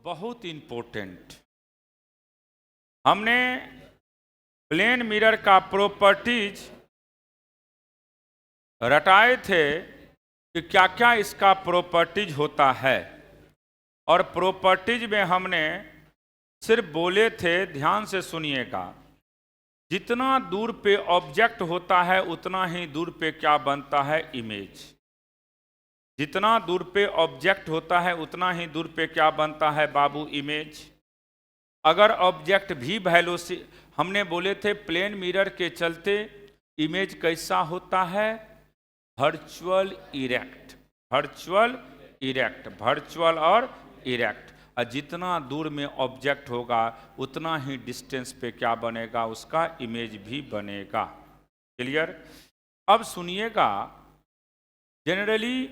बहुत इंपॉर्टेंट। हमने plane mirror का प्रॉपर्टीज रटाए थे कि क्या क्या इसका प्रॉपर्टीज होता है, और प्रॉपर्टीज में हमने सिर्फ बोले थे, ध्यान से सुनिएगा, जितना दूर पे ऑब्जेक्ट होता है उतना ही दूर पे क्या बनता है, इमेज। जितना दूर पे ऑब्जेक्ट होता है उतना ही दूर पे क्या बनता है बाबू, इमेज। अगर ऑब्जेक्ट भी वैल्यू से हमने बोले थे प्लेन मिरर के चलते इमेज कैसा होता है, virtual erect, virtual erect, virtual और इरेक्ट। और जितना दूर में ऑब्जेक्ट होगा उतना ही डिस्टेंस पे क्या बनेगा, उसका इमेज भी बनेगा। क्लियर। अब सुनिएगा, जनरली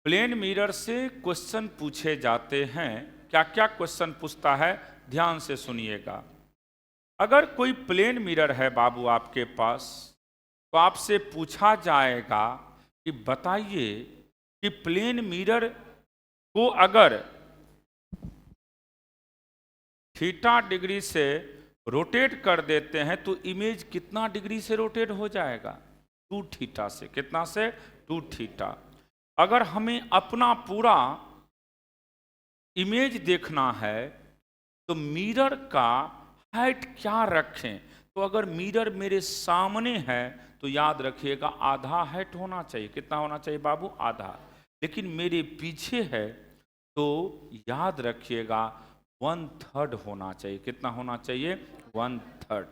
प्लेन मिरर से क्वेश्चन पूछे जाते हैं। क्या क्या क्वेश्चन पूछता है, ध्यान से सुनिएगा। अगर कोई प्लेन मिरर है बाबू आपके पास, तो आपसे पूछा जाएगा कि बताइए कि प्लेन मिरर को अगर थीटा डिग्री से रोटेट कर देते हैं तो इमेज कितना डिग्री से रोटेट हो जाएगा, 2 थीटा से। कितना से, 2 थीटा। अगर हमें अपना पूरा इमेज देखना है तो मिरर का हाइट क्या रखें, तो अगर मिरर मेरे सामने है तो याद रखिएगा आधा हाइट होना चाहिए। कितना होना चाहिए बाबू, आधा। लेकिन मेरे पीछे है तो याद रखिएगा 1/3 होना चाहिए। कितना होना चाहिए, 1/3।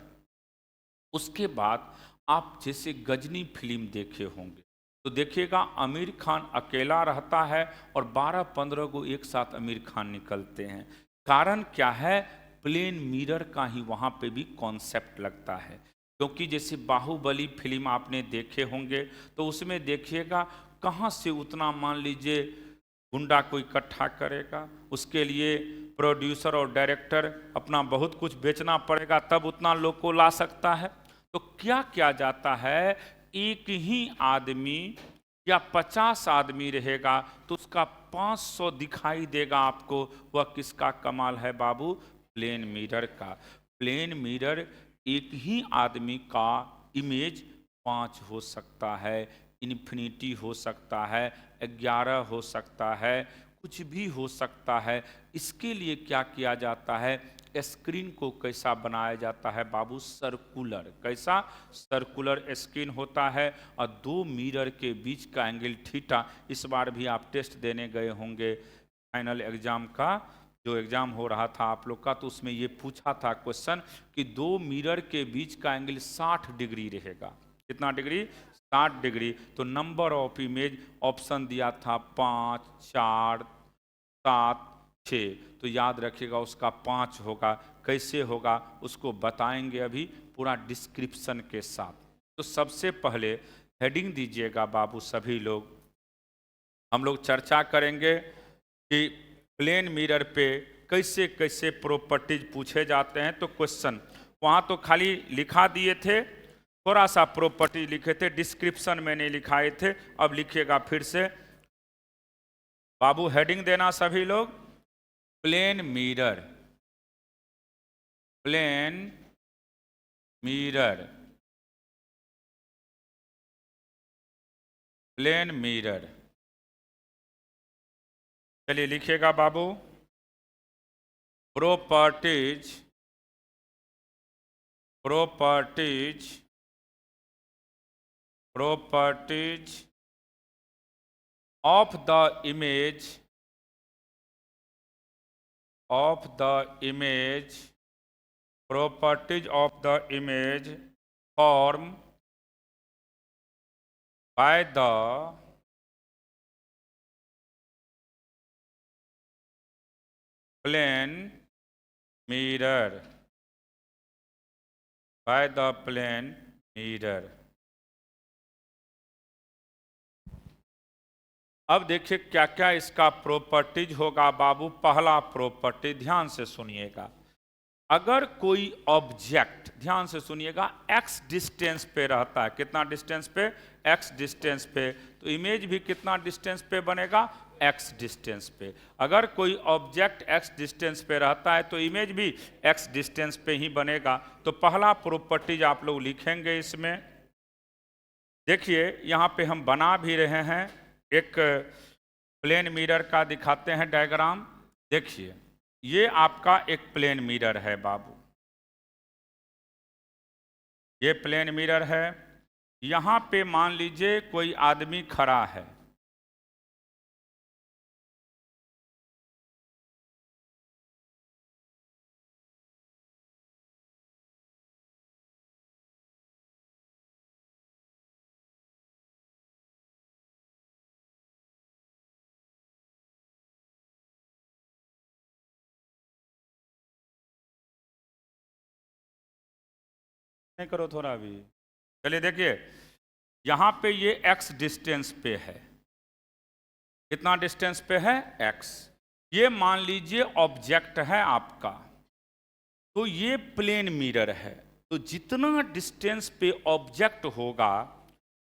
उसके बाद आप जैसे गजनी फिल्म देखे होंगे तो देखिएगा आमिर खान अकेला रहता है और 12-15 को एक साथ आमिर खान निकलते हैं। कारण क्या है, प्लेन मिरर का ही वहाँ पे भी कॉन्सेप्ट लगता है। क्योंकि जैसे बाहुबली फिल्म आपने देखे होंगे तो उसमें देखिएगा कहाँ से उतना मान लीजिए गुंडा को इकट्ठा करेगा, उसके लिए प्रोड्यूसर और डायरेक्टर अपना बहुत कुछ बेचना पड़ेगा तब उतना लोग को ला सकता है। तो क्या किया जाता है, एक ही आदमी या 50 आदमी रहेगा तो उसका 500 दिखाई देगा आपको। वह किसका कमाल है बाबू, प्लेन मिरर का। प्लेन मिरर एक ही आदमी का इमेज 5 हो सकता है, इन्फिनिटी हो सकता है, 11 हो सकता है, कुछ भी हो सकता है। इसके लिए क्या किया जाता है, स्क्रीन को कैसा बनाया जाता है बाबू, सर्कुलर। कैसा, सर्कुलर स्क्रीन होता है और 2 मिरर के बीच का एंगल थीटा। इस बार भी आप टेस्ट देने गए होंगे फाइनल एग्जाम का, जो एग्जाम हो रहा था आप लोग का, तो उसमें ये पूछा था क्वेश्चन कि 2 मिरर के बीच का एंगल 60 डिग्री रहेगा। कितना डिग्री, 60 डिग्री। तो नंबर ऑफ इमेज ऑप्शन दिया था 5, 4, 7, 6। तो याद रखिएगा उसका 5 होगा। कैसे होगा उसको बताएंगे अभी पूरा डिस्क्रिप्शन के साथ। तो सबसे पहले हेडिंग दीजिएगा बाबू सभी लोग। हम लोग चर्चा करेंगे कि प्लेन मिरर पे कैसे कैसे प्रॉपर्टीज पूछे जाते हैं। तो क्वेश्चन वहाँ तो खाली लिखा दिए थे, थोड़ा सा प्रॉपर्टी लिखे थे, डिस्क्रिप्शन में नहीं लिखाए थे। अब लिखिएगा फिर से बाबू, हेडिंग देना सभी लोग, plane mirror, plane mirror, plane mirror. चलिए लिखिएगा बाबू, properties, properties, properties of the image, of the image, properties of the image formed by the plane mirror, by the plane mirror। अब देखिए क्या क्या इसका प्रॉपर्टीज होगा बाबू। पहला प्रॉपर्टी, ध्यान से सुनिएगा, अगर कोई ऑब्जेक्ट, ध्यान से सुनिएगा, x डिस्टेंस पे रहता है। कितना डिस्टेंस पे, x डिस्टेंस पे, तो इमेज भी कितना डिस्टेंस पे बनेगा, एक्स डिस्टेंस पे। अगर कोई ऑब्जेक्ट एक्स डिस्टेंस पे रहता है तो इमेज भी एक्स डिस्टेंस पे ही बनेगा। तो पहला प्रॉपर्टीज आप लोग लिखेंगे इसमें। देखिए यहाँ पे हम बना भी रहे हैं, एक प्लेन मिरर का दिखाते हैं डायग्राम। देखिए ये आपका एक प्लेन मिरर है बाबू, ये प्लेन मिरर है। यहाँ पे मान लीजिए कोई आदमी खड़ा है, नहीं करो थोड़ा अभी। चलिए देखिए यहाँ पे ये x डिस्टेंस पे है, कितना डिस्टेंस पे है x। ये मान लीजिए ऑब्जेक्ट है आपका, तो ये प्लेन मिरर है। तो जितना डिस्टेंस पे ऑब्जेक्ट होगा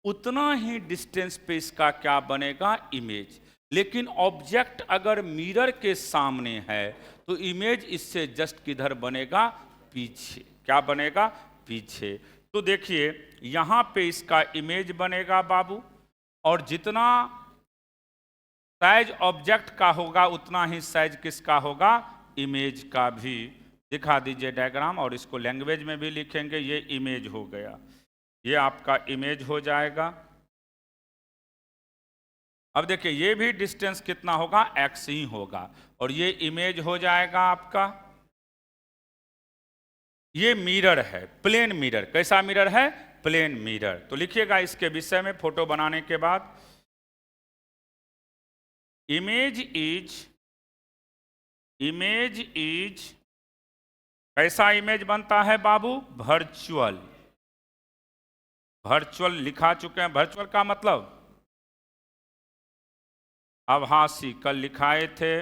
उतना ही डिस्टेंस पे इसका क्या बनेगा, इमेज। लेकिन ऑब्जेक्ट अगर मिरर के सामने है तो इमेज इससे जस्ट किधर बनेगा, पीछे। क्या बनेगा, पीछे। तो देखिए यहाँ पे इसका इमेज बनेगा बाबू, और जितना साइज ऑब्जेक्ट का होगा उतना ही साइज किसका होगा, इमेज का भी। दिखा दीजिए डायग्राम, और इसको लैंग्वेज में भी लिखेंगे। ये इमेज हो गया, ये आपका इमेज हो जाएगा। अब देखिए ये भी डिस्टेंस कितना होगा, x ही होगा, और ये इमेज हो जाएगा आपका। ये मिरर है, प्लेन मिरर। कैसा मिरर है, प्लेन मिरर। तो लिखिएगा इसके विषय में फोटो बनाने के बाद, इमेज इज कैसा इमेज बनता है बाबू, वर्चुअल। वर्चुअल लिखा चुके हैं। वर्चुअल का मतलब आभासी, कल लिखाए थे।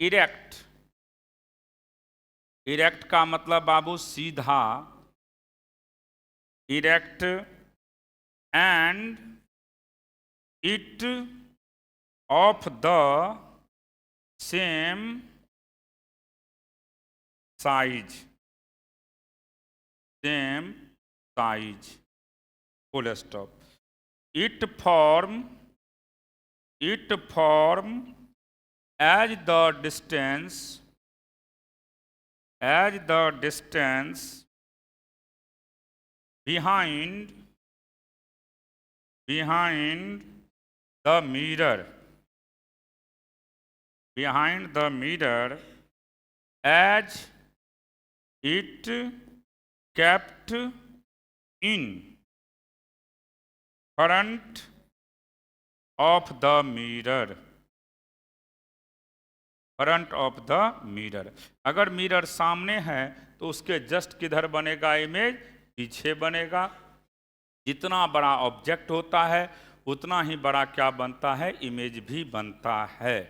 इरेक्ट, इरेक्ट का मतलब बाबू सीधा, erect. And it of the same size, same size, full stop. It form as the distance behind the mirror, as it kept in front of the mirror, front of the mirror. अगर mirror सामने है तो उसके just किधर बनेगा image, पीछे बनेगा। जितना बड़ा ऑब्जेक्ट होता है उतना ही बड़ा क्या बनता है, इमेज भी बनता है।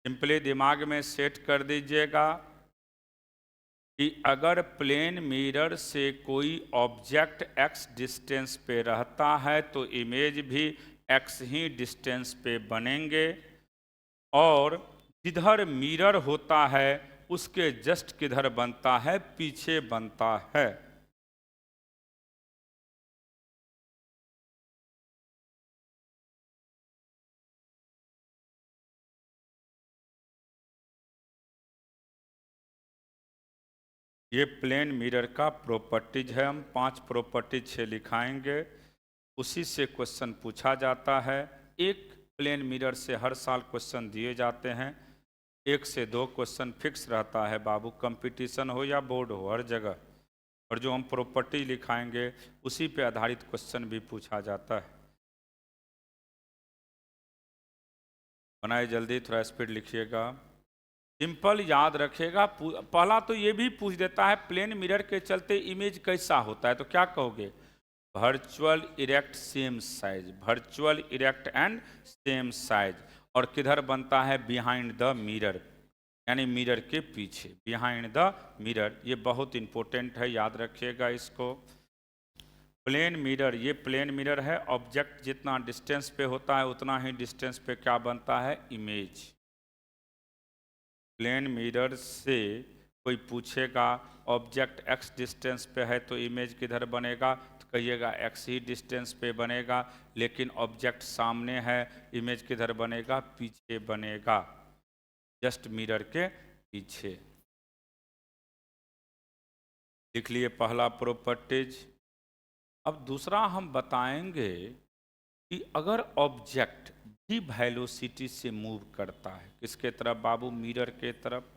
सिंपली दिमाग में सेट कर दीजिएगा कि अगर प्लेन मिरर से कोई ऑब्जेक्ट x डिस्टेंस पे रहता है तो इमेज भी x ही डिस्टेंस पे बनेंगे, और जिधर मिरर होता है उसके जस्ट किधर बनता है, पीछे बनता है। ये प्लेन मिरर का प्रॉपर्टीज है। हम 5 प्रॉपर्टीज 6 लिखाएंगे, उसी से क्वेश्चन पूछा जाता है। एक प्लेन मिरर से हर साल क्वेश्चन दिए जाते हैं। 1 से 2 क्वेश्चन फिक्स रहता है बाबू, कंपटीशन हो या बोर्ड हो, हर जगह। और जो हम प्रॉपर्टी लिखाएंगे उसी पे आधारित क्वेश्चन भी पूछा जाता है। बनाए जल्दी, थोड़ा स्पीड लिखिएगा। सिंपल याद रखिएगा। पहला तो ये भी पूछ देता है प्लेन मिरर के चलते इमेज कैसा होता है, तो क्या कहोगे, virtual erect same size, virtual erect and same size. और किधर बनता है, बिहाइंड द मिरर, यानी मिरर के पीछे, बिहाइंड द मिरर। ये बहुत इंपॉर्टेंट है, याद रखिएगा इसको। प्लेन मिरर, ये प्लेन मिरर है। ऑब्जेक्ट जितना डिस्टेंस पे होता है उतना ही डिस्टेंस पे क्या बनता है, इमेज। प्लेन मिरर से कोई पूछेगा ऑब्जेक्ट x डिस्टेंस पे है तो इमेज किधर बनेगा, तो कहिएगा x ही डिस्टेंस पे बनेगा, लेकिन ऑब्जेक्ट सामने है, इमेज किधर बनेगा, पीछे बनेगा, जस्ट मिरर के पीछे। लिख लिए पहला प्रॉपर्टीज। अब दूसरा हम बताएंगे कि अगर ऑब्जेक्ट भी वेलोसिटी से मूव करता है, किसके तरफ बाबू, मिरर के तरफ,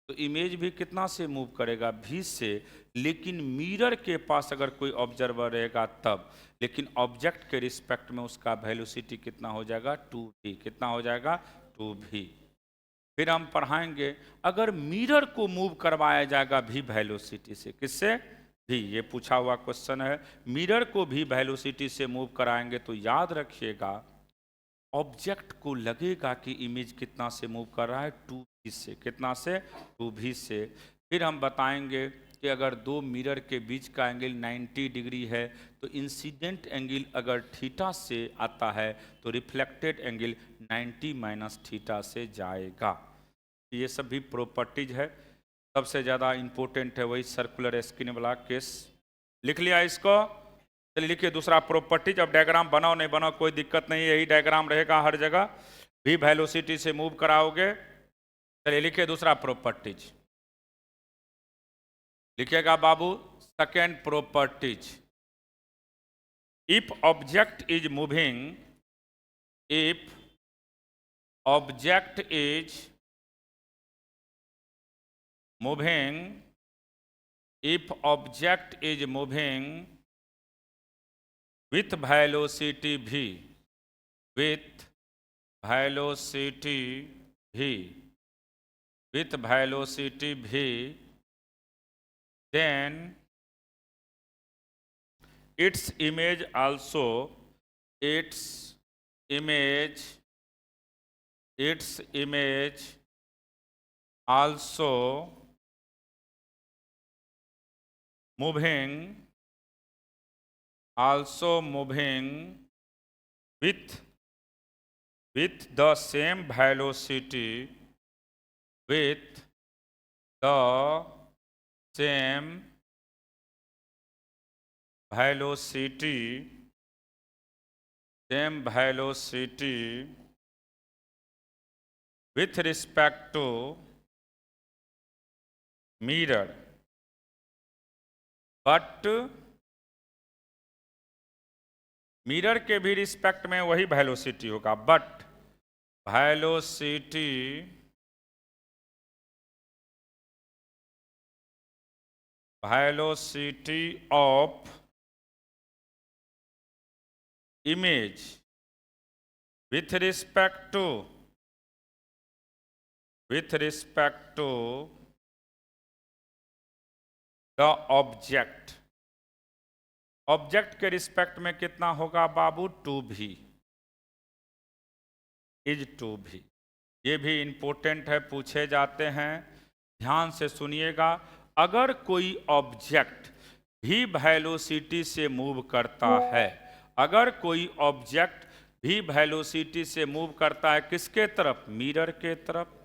तो इमेज भी कितना से मूव करेगा, v से, लेकिन मिरर के पास अगर कोई ऑब्जर्वर रहेगा तब, लेकिन ऑब्जेक्ट के रिस्पेक्ट में उसका वेलोसिटी कितना हो जाएगा, 2v। कितना हो जाएगा, 2v। फिर हम पढ़ाएंगे अगर मिरर को मूव करवाया जाएगा भी वेलोसिटी से, किससे, भी, ये पूछा हुआ क्वेश्चन है, मिरर को भी वेलोसिटी से मूव कराएंगे तो याद रखिएगा ऑब्जेक्ट को लगेगा कि इमेज कितना से मूव कर रहा है, 2v से। कितना से, 2v से। फिर हम बताएंगे कि अगर दो मिरर के बीच का एंगल 90 डिग्री है तो इंसिडेंट एंगल अगर थीटा से आता है तो रिफ्लेक्टेड एंगल 90 माइनस थीटा से जाएगा। ये सब भी प्रॉपर्टीज है। सबसे ज़्यादा इंपॉर्टेंट है वही सर्कुलर स्क्रीन वाला केस। लिख लिया इसको, चलिए लिखिए दूसरा प्रॉपर्टीज। अब डायग्राम बनाओ नहीं बनाओ कोई दिक्कत नहीं, यही डायग्राम रहेगा हर जगह, भी वेलोसिटी से मूव कराओगे। चलिए लिखिए दूसरा प्रॉपर्टीज, लिखिएगा बाबू second properties. If object is moving, if object is moving, if object is moving with velocity v, with velocity v, with velocity v, then its image also, its image also moving with the same velocity, with the same velocity with respect to mirror, but mirror के भी respect में वही velocity होगा, but velocity of image with respect to the object के respect में कितना होगा बाबू, 2v, is 2v। ये भी इंपॉर्टेंट है, पूछे जाते हैं, ध्यान से सुनिएगा। अगर कोई ऑब्जेक्ट भी वेलोसिटी से मूव करता है, अगर कोई ऑब्जेक्ट भी वेलोसिटी से मूव करता है किसके तरफ, मिरर के तरफ,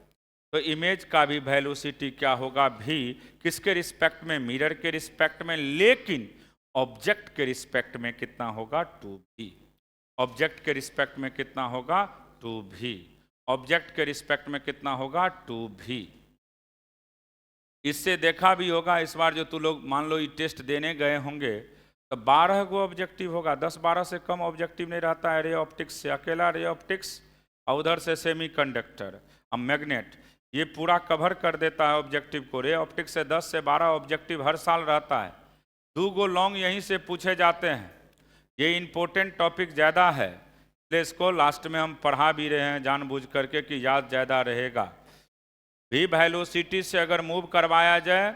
तो इमेज का भी वेलोसिटी क्या होगा, भी, किसके रिस्पेक्ट में, मिरर के रिस्पेक्ट में, लेकिन ऑब्जेक्ट के रिस्पेक्ट में कितना होगा, 2v। ऑब्जेक्ट के रिस्पेक्ट में कितना होगा, 2v। ऑब्जेक्ट के रिस्पेक्ट में कितना होगा, 2v। इससे देखा भी होगा इस बार जो तू लोग मान लो ये टेस्ट देने गए होंगे तो 12 गो ऑब्जेक्टिव होगा, 10-12 से कम ऑब्जेक्टिव नहीं रहता है रे ऑप्टिक्स से, अकेला रे ऑप्टिक्स और उधर से सेमी कंडक्टर और मैग्नेट, ये पूरा कवर कर देता है ऑब्जेक्टिव को। रे ऑप्टिक्स से 10 से 12 ऑब्जेक्टिव हर साल रहता है, 2 गो लॉन्ग यहीं से पूछे जाते हैं। ये इम्पोर्टेंट टॉपिक ज़्यादा है, इसलिए इसको लास्ट में हम पढ़ा भी रहे हैं जानबूझ करके कि याद ज़्यादा रहेगा। भी वेलोसिटी से अगर मूव करवाया जाए,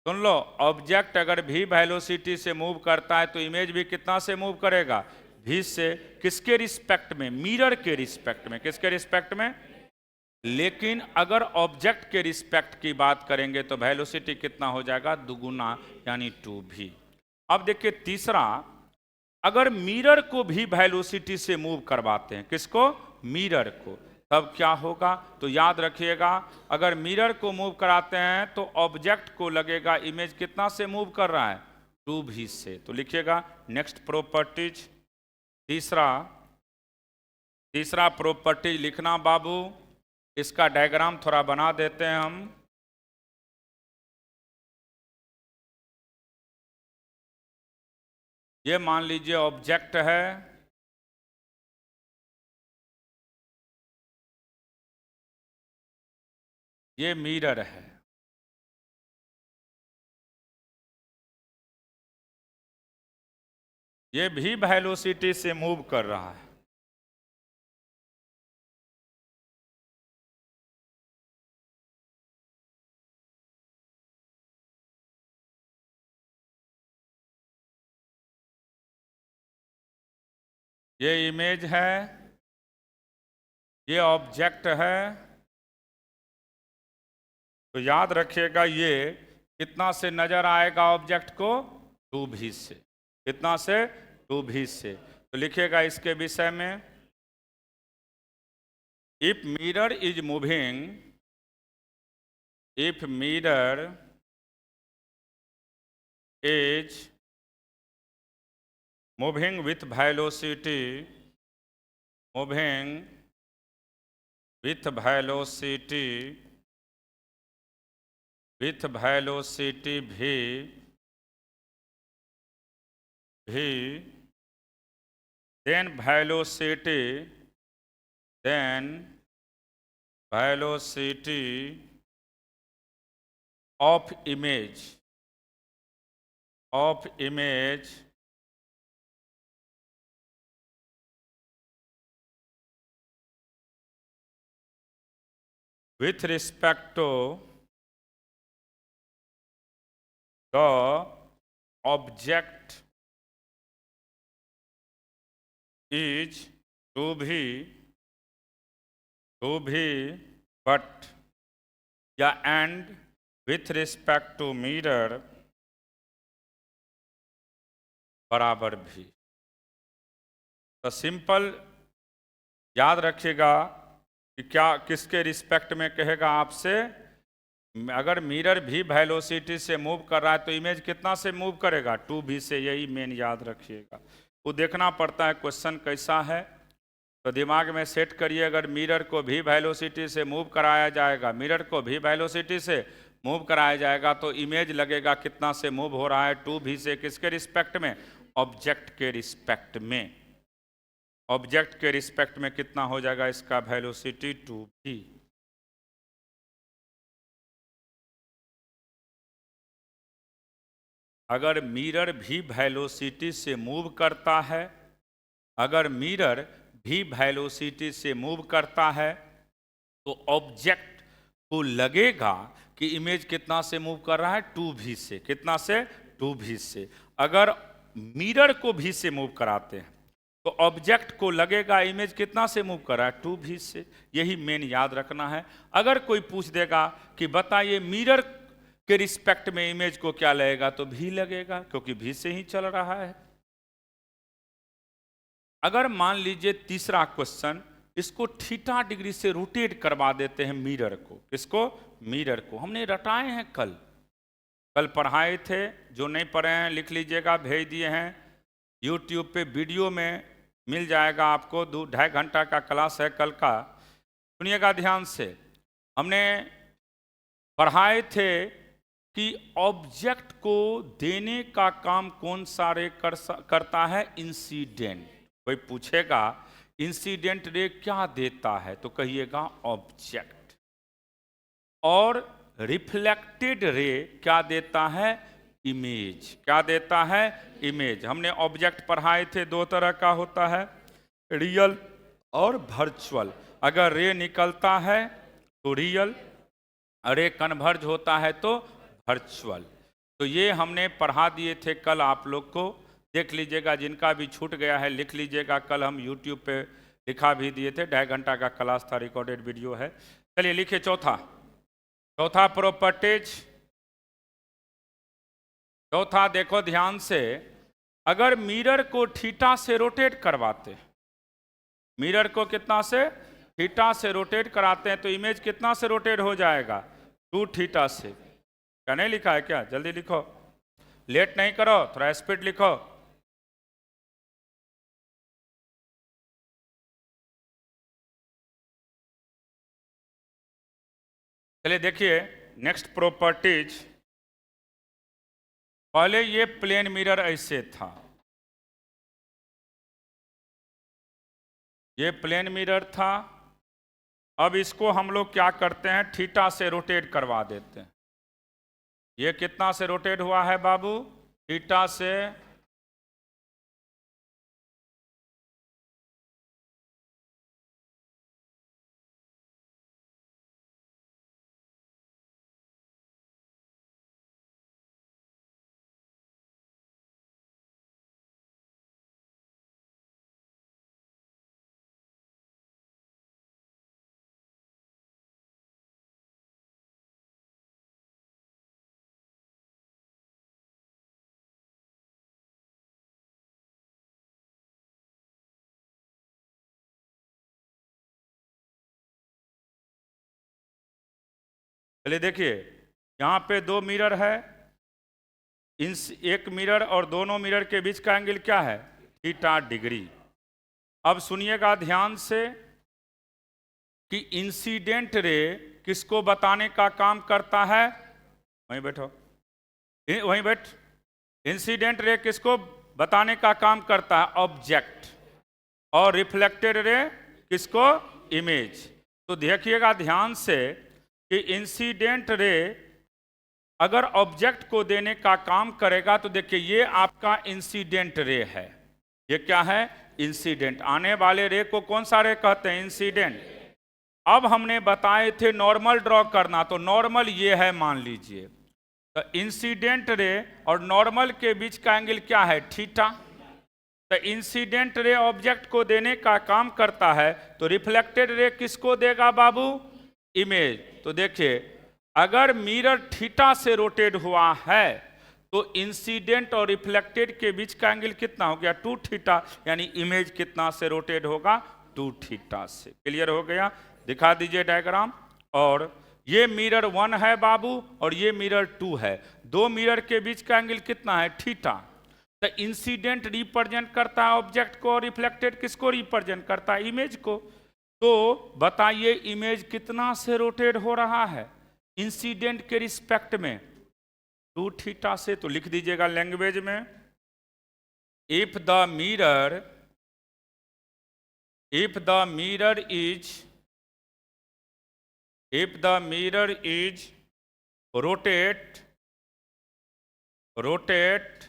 सुन लो, ऑब्जेक्ट अगर भी वेलोसिटी से मूव करता है तो इमेज भी कितना से मूव करेगा, भी से। किसके रिस्पेक्ट में, मिरर के रिस्पेक्ट में, किसके रिस्पेक्ट में, लेकिन अगर ऑब्जेक्ट के रिस्पेक्ट की बात करेंगे तो वेलोसिटी कितना हो जाएगा, दुगुना, यानी 2v। अब देखिए तीसरा, अगर मिरर को भी वेलोसिटी से मूव करवाते हैं, किसको? मिरर को, तब क्या होगा? तो याद रखिएगा, अगर मिरर को मूव कराते हैं तो ऑब्जेक्ट को लगेगा इमेज कितना से मूव कर रहा है? 2v से। तो लिखिएगा नेक्स्ट प्रॉपर्टीज, तीसरा प्रॉपर्टी लिखना बाबू। इसका डायग्राम थोड़ा बना देते हैं हम। ये मान लीजिए ऑब्जेक्ट है, ये मिरर है। ये भी वेलोसिटी से मूव कर रहा है। ये इमेज है, ये ऑब्जेक्ट है। तो याद रखिएगा ये कितना से नजर आएगा ऑब्जेक्ट को? 2v से। कितना से? 2v से। तो लिखिएगा इसके विषय में, if mirror is moving, if mirror is moving with velocity, moving with velocity, with velocity v, then velocity of image with respect to the object is 2v, but yeah, and with respect to mirror बराबर भी। तो simple याद रखिएगा कि क्या किसके respect में कहेगा आपसे? अगर मिरर भी वेलोसिटी से मूव कर रहा है तो इमेज कितना से मूव करेगा? 2v से। यही मेन याद रखिएगा। वो देखना पड़ता है क्वेश्चन कैसा है, तो दिमाग में सेट करिए। अगर मिरर को भी वेलोसिटी से मूव कराया जाएगा, मिरर को भी वेलोसिटी से मूव कराया जाएगा तो इमेज लगेगा कितना से मूव हो रहा है? 2v से। किसके रिस्पेक्ट में? ऑब्जेक्ट के रिस्पेक्ट में। ऑब्जेक्ट के रिस्पेक्ट में कितना हो जाएगा इसका वेलोसिटी? 2v। अगर मिरर भी वेलोसिटी से मूव करता है, अगर मिरर भी वेलोसिटी से मूव करता है तो ऑब्जेक्ट को लगेगा कि इमेज कितना से मूव कर रहा है? 2v से। कितना से? 2v से। अगर मिरर को भी से मूव कराते हैं तो ऑब्जेक्ट को लगेगा इमेज कितना से मूव कर रहा है? 2v से। यही मेन याद रखना है। अगर कोई पूछ देगा कि बताइए मिरर के रिस्पेक्ट में इमेज को क्या लगेगा, तो v लगेगा, क्योंकि v से ही चल रहा है। अगर मान लीजिए तीसरा क्वेश्चन, इसको थीटा डिग्री से रोटेट करवा देते हैं मिरर को। किसको? मिरर को। हमने रटाए हैं, कल पढ़ाए थे। जो नहीं पढ़े हैं लिख लीजिएगा, भेज दिए हैं यूट्यूब पे, वीडियो में मिल जाएगा आपको। 2-2.5 घंटा का क्लास है कल का, सुनिएगा ध्यान से। हमने पढ़ाए थे कि ऑब्जेक्ट को देने का काम कौन सा रे करता है? इंसिडेंट। कोई पूछेगा इंसिडेंट रे क्या देता है, तो कहिएगा ऑब्जेक्ट। और रिफ्लेक्टेड रे क्या देता है? इमेज। क्या देता है? इमेज। हमने ऑब्जेक्ट पढ़ाए थे, 2 तरह का होता है, रियल और वर्चुअल। अगर रे निकलता है तो रियल, रे कन्वर्ज होता है तो वर्चुअल। तो ये हमने पढ़ा दिए थे कल आप लोग को, देख लीजिएगा। जिनका भी छूट गया है लिख लीजिएगा, कल हम यूट्यूब पे लिखा भी दिए थे। 2.5 घंटा का क्लास था, रिकॉर्डेड वीडियो है। चलिए लिखिए चौथा प्रॉपर्टीज। चौथा देखो ध्यान से, अगर मिरर को थीटा से रोटेट करवाते, मिरर को कितना से, थीटा से रोटेट कराते हैं, तो इमेज कितना से रोटेट हो जाएगा, 2 थीटा से। क्या नहीं लिखा है क्या? जल्दी लिखो, लेट नहीं करो, थोड़ा स्पीड लिखो। चलिए देखिए नेक्स्ट प्रॉपर्टीज। पहले ये प्लेन मिरर ऐसे था, ये प्लेन मिरर था। अब इसको हम लोग क्या करते हैं, थीटा से रोटेट करवा देते हैं। ये कितना से रोटेट हुआ है बाबू, थीटा से। चलिए देखिए यहाँ पे 2 मिरर है, इन एक मिरर और दोनों मिरर के बीच का एंगल क्या है, थीटा डिग्री। अब सुनिएगा ध्यान से कि इंसिडेंट रे किसको बताने का काम करता है, वहीं बैठो, वहीं बैठ। इंसिडेंट रे किसको बताने का काम करता है, ऑब्जेक्ट, और रिफ्लेक्टेड रे किसको, इमेज। तो देखिएगा ध्यान से कि इंसिडेंट रे अगर ऑब्जेक्ट को देने का काम करेगा, तो देखिए ये आपका इंसिडेंट रे है, ये क्या है, इंसिडेंट। आने वाले रे को कौन सा रे कहते हैं, इंसिडेंट। अब हमने बताए थे नॉर्मल ड्रॉ करना, तो नॉर्मल ये है मान लीजिए, तो इंसिडेंट रे और नॉर्मल के बीच का एंगल क्या है, थीटा। तो इंसिडेंट रे ऑब्जेक्ट को देने का काम करता है, तो रिफ्लेक्टेड रे किसको देगा बाबू, इमेज। तो देखिए अगर मिरर थीटा से रोटेट हुआ है, तो इंसिडेंट और रिफ्लेक्टेड के बीच का एंगल कितना हो गया, 2 थीटा, यानी इमेज कितना से रोटेट होगा, 2 थीटा से। क्लियर हो गया? दिखा दीजिए डायग्राम। और ये मिरर 1 है बाबू और ये मिरर 2 है, 2 मिरर के बीच का एंगल कितना है, थीटा। तो इंसिडेंट रिप्रेजेंट करता है ऑब्जेक्ट को और रिफ्लेक्टेड किसको रिप्रेजेंट करता है, इमेज को। तो बताइए इमेज कितना से रोटेट हो रहा है इंसिडेंट के रिस्पेक्ट में, 2 थीटा से। तो लिख दीजिएगा लैंग्वेज में, if the mirror is rotate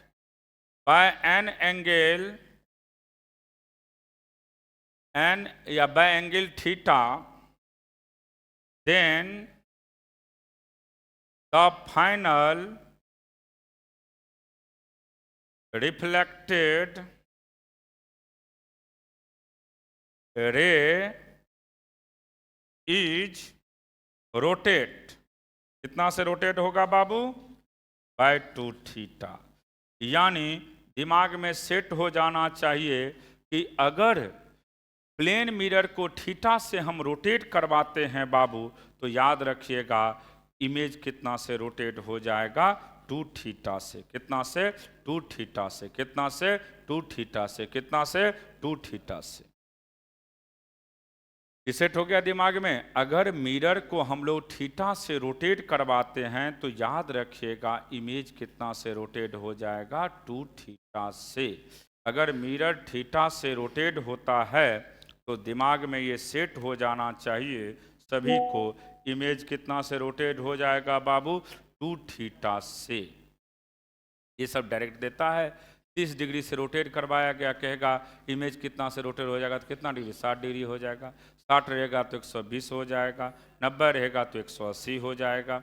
by an angle by angle theta, then the final reflected ray is rotate, कितना से रोटेट होगा बाबू, बाय 2 थीटा। यानी दिमाग में सेट हो जाना चाहिए कि अगर प्लेन मिरर को थीटा से हम रोटेट करवाते हैं बाबू, तो याद रखिएगा इमेज कितना से रोटेट हो जाएगा, 2 थीटा से। कितना से, 2 थीटा से। कितना से, 2 थीटा से। कितना से, 2 थीटा से। सेट हो गया दिमाग में। अगर मिरर को हम लोग थीटा से रोटेट करवाते हैं, तो याद रखिएगा इमेज कितना से रोटेट हो जाएगा, 2 थीटा से। अगर मिरर थीटा से रोटेट होता है तो दिमाग में ये सेट हो जाना चाहिए सभी को, इमेज कितना से रोटेट हो जाएगा बाबू, 2 थीटा से। ये सब डायरेक्ट देता है। 30 डिग्री से रोटेट करवाया गया, कहेगा इमेज कितना से रोटेट हो जाएगा, तो कितना डिग्री, 60 डिग्री हो जाएगा। 60 रहेगा तो 120 हो जाएगा, 90 रहेगा तो 180 हो जाएगा।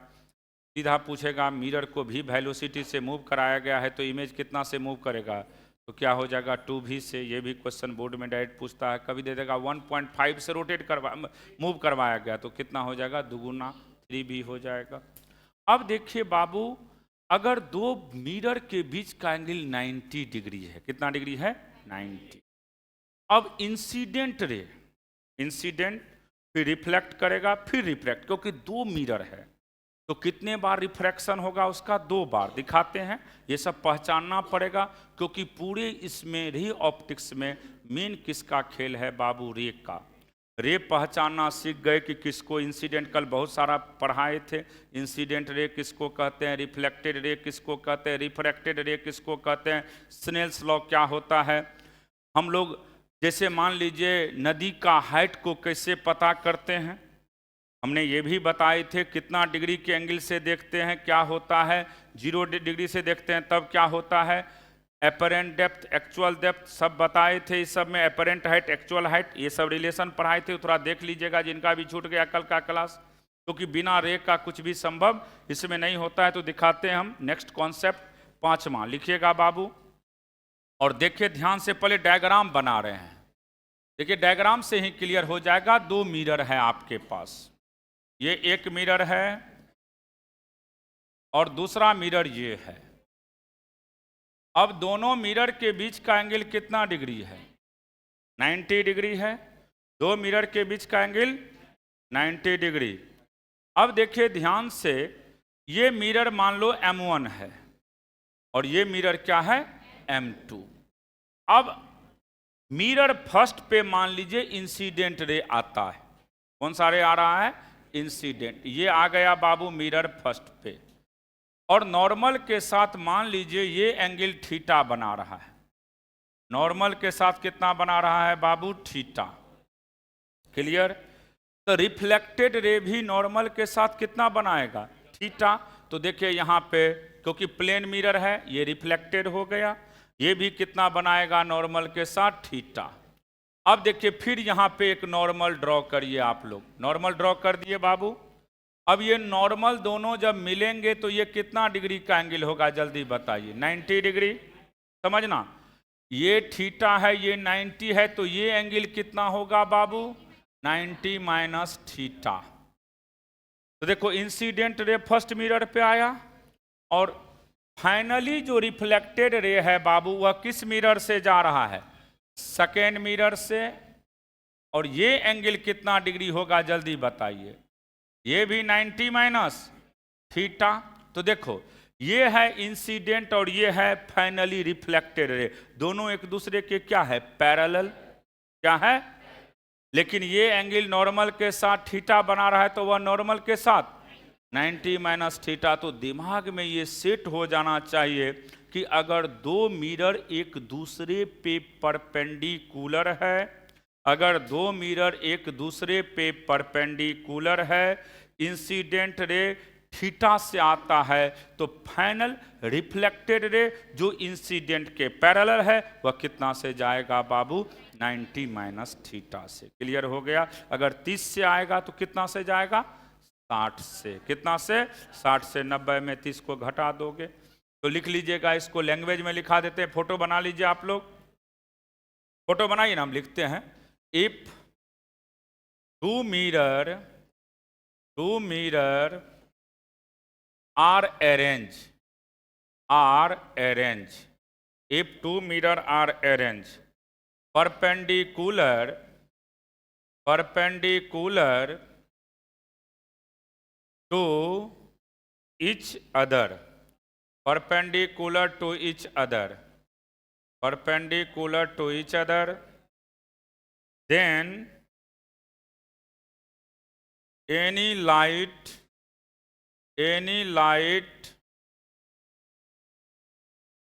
सीधा पूछेगा मिरर को भी वेलोसिटी से मूव कराया गया है, तो इमेज कितना से मूव करेगा, तो क्या हो जाएगा, 2v से। ये भी क्वेश्चन बोर्ड में डायरेक्ट पूछता है। कभी दे देगा 1.5 से रोटेट मूव करवाया गया, तो कितना हो जाएगा, दुगुना 3v हो जाएगा। अब देखिए बाबू, अगर दो मिरर के बीच का एंगल 90 डिग्री है, कितना डिग्री है? 90। अब इंसिडेंट फिर रिफ्लेक्ट करेगा, फिर रिफ्लेक्ट, क्योंकि दो मिरर है तो कितने बार रिफ्रैक्शन होगा उसका? 2 बार। दिखाते हैं, ये सब पहचानना पड़ेगा, क्योंकि पूरे इसमें रे ऑप्टिक्स में मेन किसका खेल है बाबू? रे का। रे पहचानना सीख गए कि किसको इंसिडेंट, कल बहुत सारा पढ़ाए थे। इंसिडेंट रे किसको कहते हैं, रिफ्लेक्टेड रे किसको कहते हैं, रिफ्रैक्टेड रे किसको कहते हैं, स्नेल्स लॉ क्या होता है। हम लोग जैसे मान लीजिए नदी का हाइट को कैसे पता करते हैं, हमने ये भी बताए थे। कितना डिग्री के एंगल से देखते हैं, क्या होता है? 0 डिग्री से देखते हैं तब क्या होता है? एपरेंट डेप्थ, एक्चुअल डेप्थ सब बताए थे। इस सब में एपरेंट हाइट, एक्चुअल हाइट, ये सब रिलेशन पढ़ाए थे। थोड़ा देख लीजिएगा जिनका भी छूट गया कल का क्लास, क्योंकि बिना रे का कुछ भी संभव इसमें नहीं होता है। तो दिखाते हैं हम नेक्स्ट कॉन्सेप्ट 5वां, लिखिएगा बाबू। और देखिए ध्यान से, पहले डायग्राम बना रहे हैं। देखिए डायग्राम से ही क्लियर हो जाएगा। 2 मिरर है आपके पास, ये एक मिरर है और दूसरा मिरर ये है। अब दोनों मिरर के बीच का एंगल कितना डिग्री है? 90 डिग्री है। 2 मिरर के बीच का एंगल 90 डिग्री। अब देखिए ध्यान से, ये मिरर मान लो M1 है और ये मिरर क्या है? M2। अब मिरर फर्स्ट पे मान लीजिए इंसिडेंट रे आता है। कौन सा रे आ रहा है? इंसिडेंट। ये आ गया बाबू मिरर फर्स्ट पे, और नॉर्मल के साथ मान लीजिए ये एंगल थीटा बना रहा है। नॉर्मल के साथ कितना बना रहा है बाबू? थीटा। क्लियर? तो रिफ्लेक्टेड रे भी नॉर्मल के साथ कितना बनाएगा? थीटा। तो देखिए यहाँ पे, क्योंकि प्लेन मिरर है, ये रिफ्लेक्टेड हो गया। ये भी कितना बनाएगा नॉर्मल के साथ? थीटा। अब देखिए फिर यहाँ पे एक नॉर्मल ड्रॉ करिए आप लोग। नॉर्मल ड्रॉ कर दिए बाबू। अब ये नॉर्मल दोनों जब मिलेंगे तो ये कितना डिग्री का एंगल होगा? जल्दी बताइए। 90 डिग्री। समझना, ये थीटा है, ये 90 है, तो ये एंगल कितना होगा बाबू? 90 माइनस थीटा। तो देखो इंसिडेंट रे फर्स्ट मिरर पे आया, और फाइनली जो रिफ्लेक्टेड रे है बाबू वह किस मिरर से जा रहा है? सेकेंड मिरर से। और ये एंगल कितना डिग्री होगा? जल्दी बताइए। ये भी 90 माइनस थीटा। तो देखो ये है इंसिडेंट और ये है फाइनली रिफ्लेक्टेड रे। दोनों एक दूसरे के क्या है? पैरेलल। क्या है? लेकिन ये एंगल नॉर्मल के साथ थीटा बना रहा है, तो वह नॉर्मल के साथ 90 माइनस थीटा। तो दिमाग में ये सेट हो जाना चाहिए कि अगर दो मिरर एक दूसरे पे परपेंडिकुलर है, अगर दो मिरर एक दूसरे पे परपेंडिकुलर है, इंसिडेंट रे थीटा से आता है, तो फाइनल रिफ्लेक्टेड रे जो इंसिडेंट के पैरेलल है वह कितना से जाएगा बाबू? 90 माइनस थीटा से। क्लियर हो गया? अगर 30 से आएगा तो कितना से जाएगा? 60 से। कितना से? 60 से। 90 में 30 को घटा दोगे तो लिख लीजिएगा। इसको लैंग्वेज में लिखा देते हैं, फोटो बना लीजिए आप लोग। फोटो बनाइए ना, हम लिखते हैं if two mirror are arranged, if two mirror are arranged perpendicular to each other, perpendicular to each other, then any light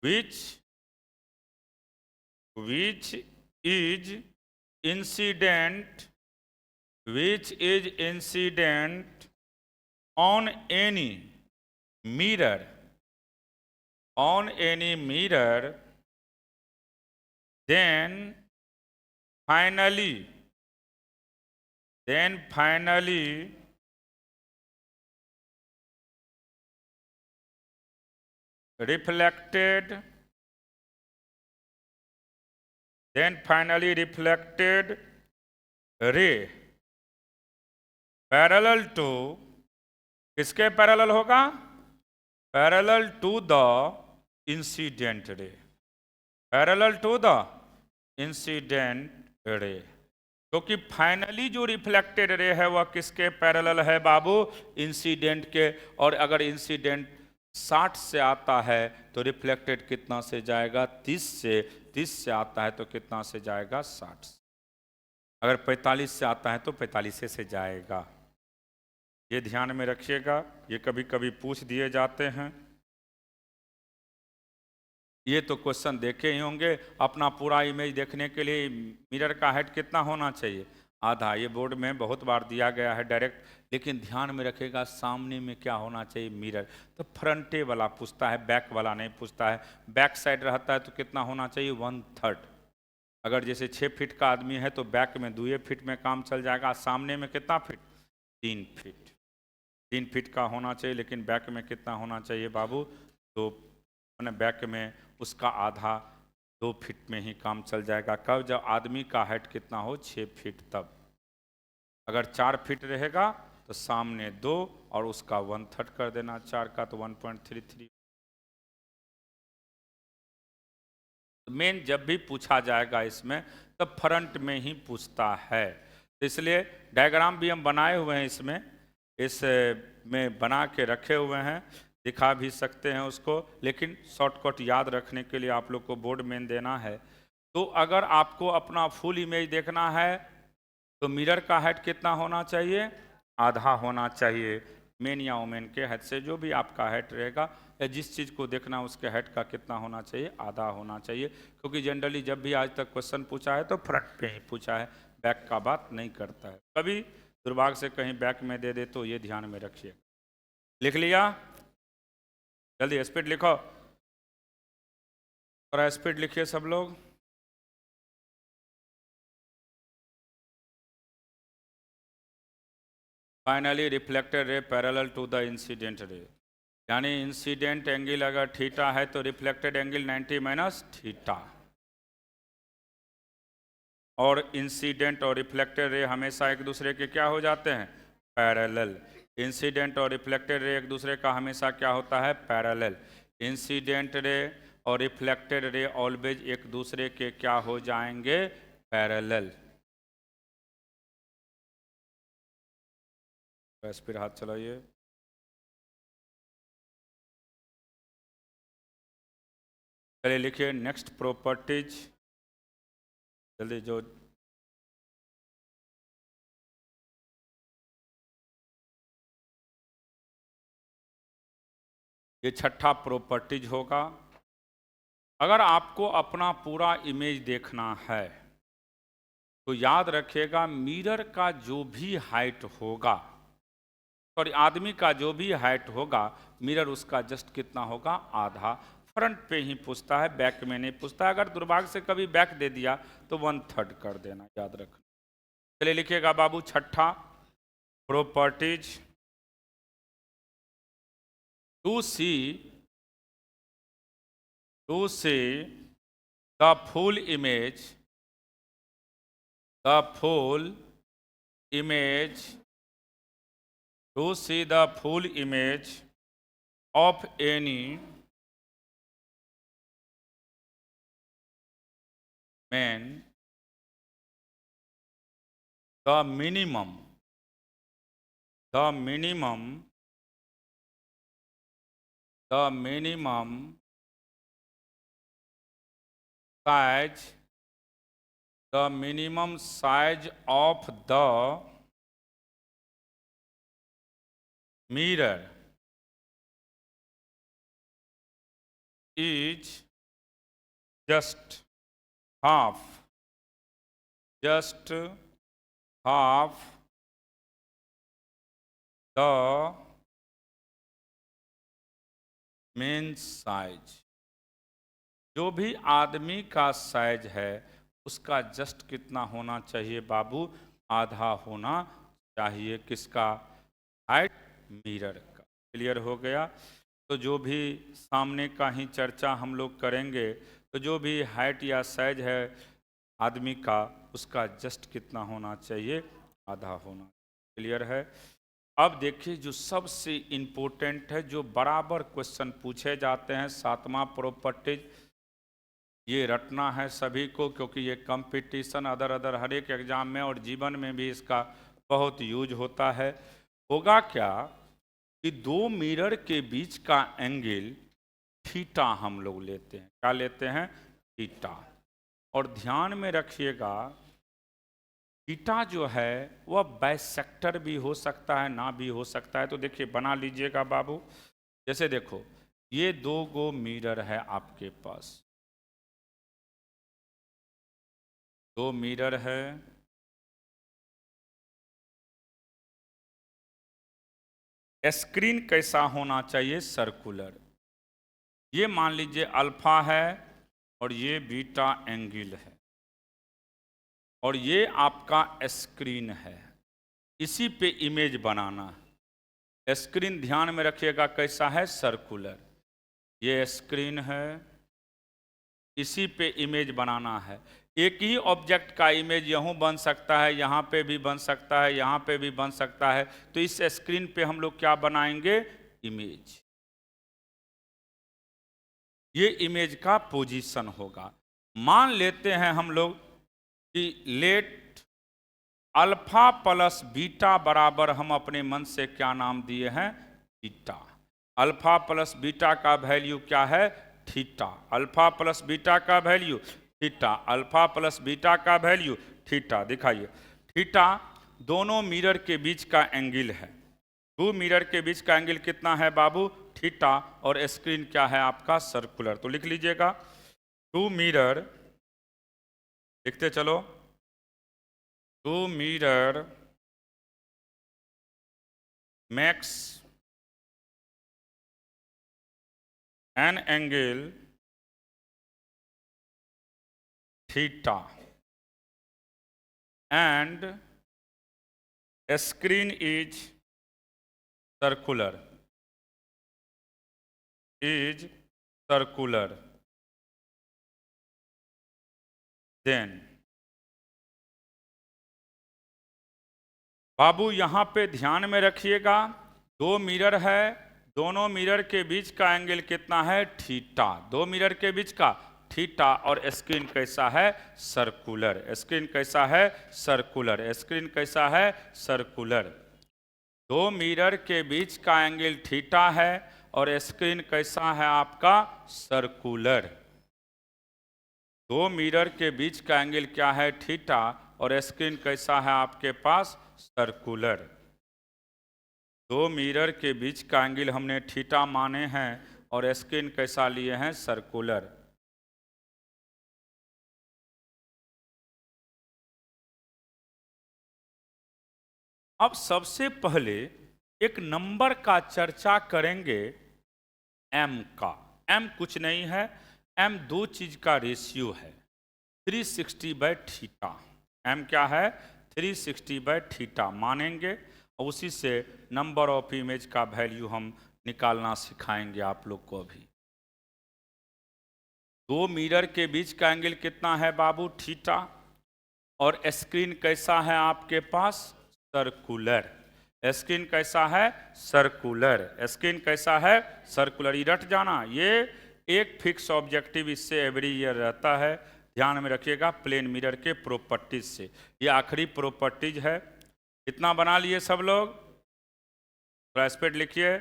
which is incident on any mirror, then finally reflected ray parallel to, किसके parallel होगा? Parallel to the incident ray, parallel to the incident ray, क्योंकि finally जो reflected ray है वह किसके parallel है बाबू? Incident के। और अगर इंसिडेंट 60 से आता है तो रिफ्लेक्टेड कितना से जाएगा? 30 से। 30 से आता है तो कितना से जाएगा? 60 से। अगर 45 से आता है तो 45 से जाएगा। ये ध्यान में रखिएगा, ये कभी कभी पूछ दिए जाते हैं। ये तो क्वेश्चन देखे ही होंगे। अपना पूरा इमेज देखने के लिए मिरर का हाइट कितना होना चाहिए? आधा। ये बोर्ड में बहुत बार दिया गया है डायरेक्ट, लेकिन ध्यान में रखेगा सामने में क्या होना चाहिए? मिरर। तो फ्रंटे वाला पूछता है, बैक वाला नहीं पूछता है। बैक साइड रहता है तो कितना होना चाहिए? 1/3। अगर जैसे 6 फीट का आदमी है तो बैक में 2 फीट में काम चल जाएगा। सामने में कितना फीट? 3 फीट। 3 फीट का होना चाहिए, लेकिन बैक में कितना होना चाहिए बाबू? तो मैंने बैक में उसका आधा 2 फीट में ही काम चल जाएगा। कब? जब आदमी का हाइट कितना हो? 6 फीट तब। अगर 4 फीट रहेगा तो सामने 2 और उसका 1/3 कर देना। 4 का तो 1.33। मेन जब भी पूछा जाएगा इसमें तब फ्रंट में ही पूछता है। तो इसलिए डायग्राम भी हम बनाए हुए हैं इसमें, इस में बना के रखे हुए हैं, दिखा भी सकते हैं उसको, लेकिन शॉर्टकट याद रखने के लिए आप लोग को बोर्ड में देना है। तो अगर आपको अपना फुल इमेज देखना है तो मिरर का हाइट कितना होना चाहिए? आधा होना चाहिए। मेन या वोमेन के हाइट से जो भी आपका हाइट रहेगा या जिस चीज़ को देखना उसके हाइट का कितना होना चाहिए? आधा होना चाहिए। क्योंकि जनरली जब भी आज तक क्वेश्चन पूछा है तो फ्रंट पे ही पूछा है, बैक का बात नहीं करता है। कभी दुर्भाग्य से कहीं बैक में दे दे तो ये ध्यान में रखिए। लिख लिया? जल्दी स्पीड लिखो, और स्पीड लिखिए सब लोग। Finally reflected ray parallel to the incident ray, यानी इंसिडेंट एंगल अगर थीटा है तो रिफ्लेक्टेड एंगल 90 माइनस थीटा। और इंसिडेंट और रिफ्लेक्टेड रे हमेशा एक दूसरे के क्या हो जाते हैं? पैरेलल। इंसिडेंट और रिफ्लेक्टेड रे एक दूसरे का हमेशा क्या होता है? पैरेलल। इंसिडेंट रे और रिफ्लेक्टेड रे ऑलवेज एक दूसरे के क्या हो जाएंगे? पैरेलल। बस फिर हाथ चलाइए। चलिए लिखिए नेक्स्ट प्रॉपर्टीज, जल्दी जो ये छठा प्रॉपर्टीज होगा। अगर आपको अपना पूरा इमेज देखना है तो याद रखिएगा मिरर का जो भी हाइट होगा, सॉरी आदमी का जो भी हाइट होगा, मिरर उसका जस्ट कितना होगा? आधा। फ्रंट पे ही पूछता है, बैक में नहीं पूछता है। अगर दुर्भाग्य से कभी बैक दे दिया तो 1/3 कर देना, याद रखना। चलिए लिखिएगा बाबू छठा properties. To see the full image, the full image, to see the full image of any man, the minimum size, the minimum size of the mirror is just half the mean size। जो भी आदमी का size है उसका just कितना होना चाहिए बाबू? आधा होना चाहिए। किसका? हाइट मिरर का। क्लियर हो गया? तो जो भी सामने का ही चर्चा हम लोग करेंगे, तो जो भी हाइट या साइज है आदमी का उसका जस्ट कितना होना चाहिए? आधा होना। क्लियर है? अब देखिए जो सबसे इम्पोर्टेंट है, जो बराबर क्वेश्चन पूछे जाते हैं, 7वां प्रॉपर्टीज, ये रटना है सभी को, क्योंकि ये कंपटीशन अदर हर एक एग्जाम में और जीवन में भी इसका बहुत यूज होता है। होगा क्या कि दो मिरर के बीच का एंगल थीटा हम लोग लेते हैं। क्या लेते हैं? थीटा। और ध्यान में रखिएगा थीटा जो है वह बाइसेक्टर भी हो सकता है, ना भी हो सकता है। तो देखिए बना लीजिएगा बाबू। जैसे देखो ये दो गो मिरर है आपके पास, दो मिरर है, स्क्रीन कैसा होना चाहिए? सर्कुलर। ये मान लीजिए अल्फा है और ये बीटा एंगल है और ये आपका स्क्रीन है। इसी पे इमेज बनाना है। स्क्रीन ध्यान में रखिएगा कैसा है? सर्कुलर। ये स्क्रीन है, इसी पे इमेज बनाना है। एक ही ऑब्जेक्ट का इमेज यूं बन सकता है, यहाँ पे भी बन सकता है, यहाँ पे भी बन सकता है। तो इस स्क्रीन पे हम लोग क्या बनाएंगे? इमेज। ये इमेज का पोजीशन होगा। मान लेते हैं हम लोग कि लेट अल्फा प्लस बीटा बराबर, हम अपने मन से क्या नाम दिए हैं? थीटा। अल्फा प्लस बीटा का वैल्यू क्या है? थीटा। अल्फा प्लस बीटा का value theta. Alpha plus beta का वैल्यू थीटा। दिखाइए थीटा दोनों मिरर के बीच का एंगल है। दो मिरर के बीच का एंगल कितना है बाबू? थीटा। और स्क्रीन क्या है आपका? सर्कुलर। तो लिख लीजिएगा टू मिरर, लिखते चलो, two mirror makes an angle theta and a screen is circular, is circular, then बाबू यहाँ पे ध्यान में रखिएगा दो मिरर है, दोनों मिरर के बीच का एंगल कितना है? थीटा। दो मिरर के बीच का थीटा। और स्क्रीन कैसा है? सर्कुलर। स्क्रीन कैसा है? सर्कुलर। स्क्रीन कैसा है? सर्कुलर। दो मिरर के बीच का एंगल थीटा है और स्क्रीन कैसा है आपका? सर्कुलर। दो मिरर के बीच का एंगल क्या है? थीटा। और स्क्रीन कैसा है आपके पास? सर्कुलर। दो मिरर के बीच का एंगल हमने थीटा माने हैं और स्क्रीन कैसा लिए हैं? सर्कुलर। अब सबसे पहले एक नंबर का चर्चा करेंगे, m का। m कुछ नहीं है, m दो चीज का रेशियो है, 360/θ। m क्या है? 360/θ मानेंगे और उसी से नंबर ऑफ इमेज का वैल्यू हम निकालना सिखाएंगे आप लोग को अभी। दो मिरर के बीच का एंगल कितना है बाबू? थीटा। और स्क्रीन कैसा है आपके पास? सर्कुलर। स्क्रीन कैसा है? सर्कुलर। स्क्रीन कैसा है? सर्कुलर। रट जाना, ये एक फिक्स ऑब्जेक्टिव इससे एवरी ईयर रहता है। ध्यान में रखिएगा प्लेन मिरर के प्रॉपर्टीज से। ये आखिरी प्रॉपर्टीज है। कितना बना लिए सब लोग? थोड़ा स्पीड लिखिए।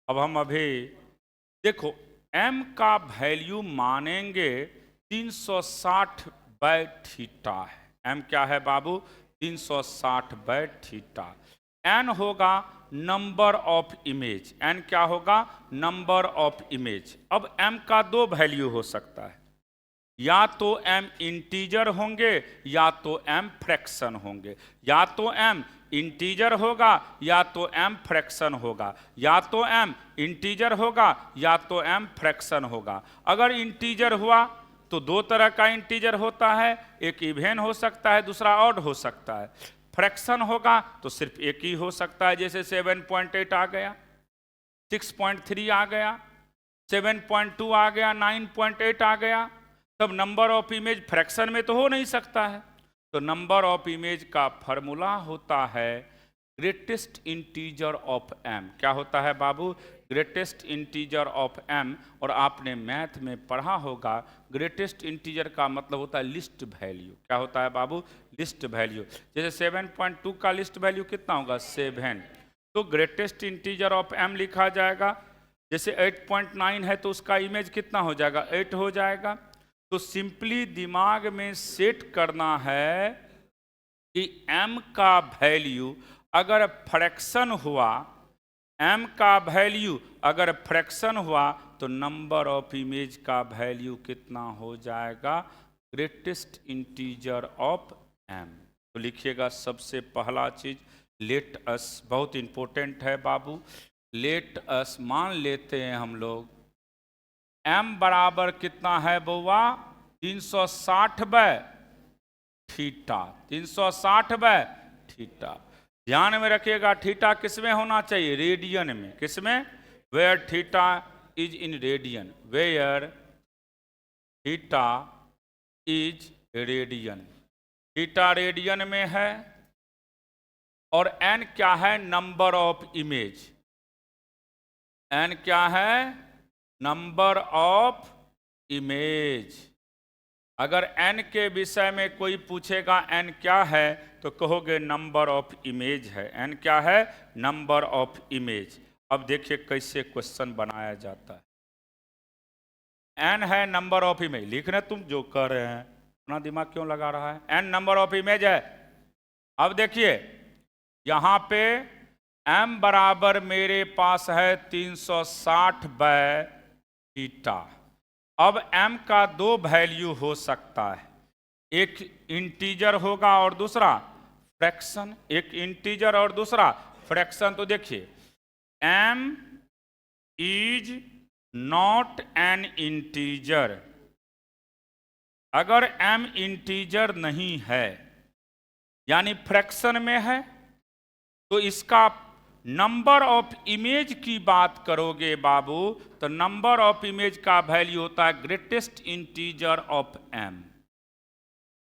अब हम अभी देखो m का वैल्यू मानेंगे 360/θ है। m क्या है बाबू? 360/θ। n होगा नंबर ऑफ इमेज। n क्या होगा? Number of image. अब m का दो वैल्यू हो सकता है, या तो m इंटीजर होंगे या तो m फ्रैक्शन होंगे। या तो m इंटीजर होगा या तो m फ्रैक्शन होगा, या तो m इंटीजर होगा या तो m फ्रैक्शन होगा। अगर इंटीजर हुआ तो दो तरह का इंटीजर होता है, एक इवन हो सकता है, दूसरा ऑड हो सकता है। फ्रैक्शन होगा तो सिर्फ एक ही हो सकता है, जैसे 7.8 आ गया, 6.3 आ गया, 7.2 आ गया, 9.8 आ गया। तब नंबर ऑफ इमेज फ्रैक्शन में तो हो नहीं सकता है। तो नंबर ऑफ इमेज का फॉर्मूला होता है ग्रेटेस्ट इंटीजर ऑफ m। क्या होता है बाबू? Greatest integer of m। और आपने मैथ में पढ़ा होगा ग्रेटेस्ट इंटीजर का मतलब होता है लिस्ट वैल्यू। क्या होता है बाबू? Least value. जैसे 7.2 का लिस्ट वैल्यू कितना होगा? 7। तो ग्रेटेस्ट इंटीजर ऑफ m लिखा जाएगा। जैसे 8.9 है तो उसका इमेज कितना हो जाएगा? 8 हो जाएगा। तो सिंपली दिमाग में सेट करना है कि m का वैल्यू अगर फ्रैक्शन हुआ, m का वैल्यू अगर फ्रैक्शन हुआ तो नंबर ऑफ इमेज का वैल्यू कितना हो जाएगा? Greatest integer of m। तो लिखिएगा सबसे पहला चीज लेट अस, बहुत इंपॉर्टेंट है बाबू। लेट अस मान लेते हैं हम लोग m बराबर कितना है बउआ? 360/थीटा। 360/थीटा। ध्यान में रखिएगा थीटा किसमें होना चाहिए? रेडियन में। किसमें? Where theta is in radian. Where theta is radian. Theta radian में है। और n क्या है? Number of image. n क्या है? Number of image. अगर n के विषय में कोई पूछेगा n क्या है तो कहोगे नंबर ऑफ इमेज है। n क्या है? Number of image. अब देखिए कैसे क्वेश्चन बनाया जाता है। n है नंबर ऑफ इमेज। लिख रहे तुम जो कर रहे हैं, अपना दिमाग क्यों लगा रहा है? n नंबर ऑफ इमेज है। अब देखिए यहां पे m बराबर मेरे पास है 360/थीटा। अब m का दो वैल्यू हो सकता है, एक इंटीजर होगा और दूसरा फ्रैक्शन। एक इंटीजर और दूसरा फ्रैक्शन। तो देखिए m is not an integer. अगर m इंटीजर नहीं है यानी फ्रैक्शन में है तो इसका नंबर ऑफ इमेज की बात करोगे बाबू तो नंबर ऑफ इमेज का वैल्यू होता है greatest integer of m।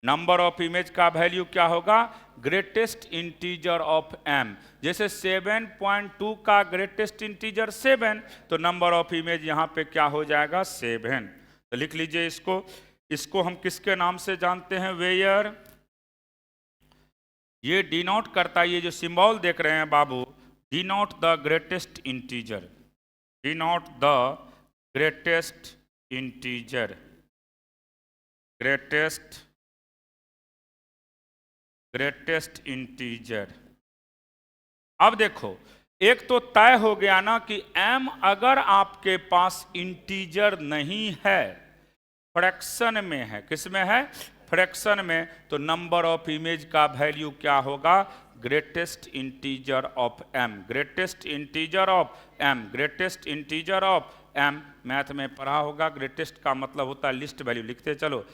Number of image का वैल्यू क्या होगा? Greatest integer of m। जैसे 7.2 का ग्रेटेस्ट इंटीजर 7 तो नंबर ऑफ इमेज यहां पे क्या हो जाएगा? 7। तो लिख लीजिए इसको। इसको हम किसके नाम से जानते हैं? वेयर। ये डिनोट करता है, ये जो सिंबल देख रहे हैं बाबू, denote the greatest integer. Denote the greatest integer. Greatest integer. अब देखो एक तो तय हो गया ना कि m अगर आपके पास इंटीजर नहीं है, फ्रैक्शन में है। किस में है? फ्रैक्शन में। तो नंबर ऑफ इमेज का वैल्यू क्या होगा? Greatest integer of m। Greatest integer of m। Greatest integer of m। Math में पढ़ा होगा ग्रेटेस्ट का मतलब होता है लिस्ट वैल्यू। लिखते चलो।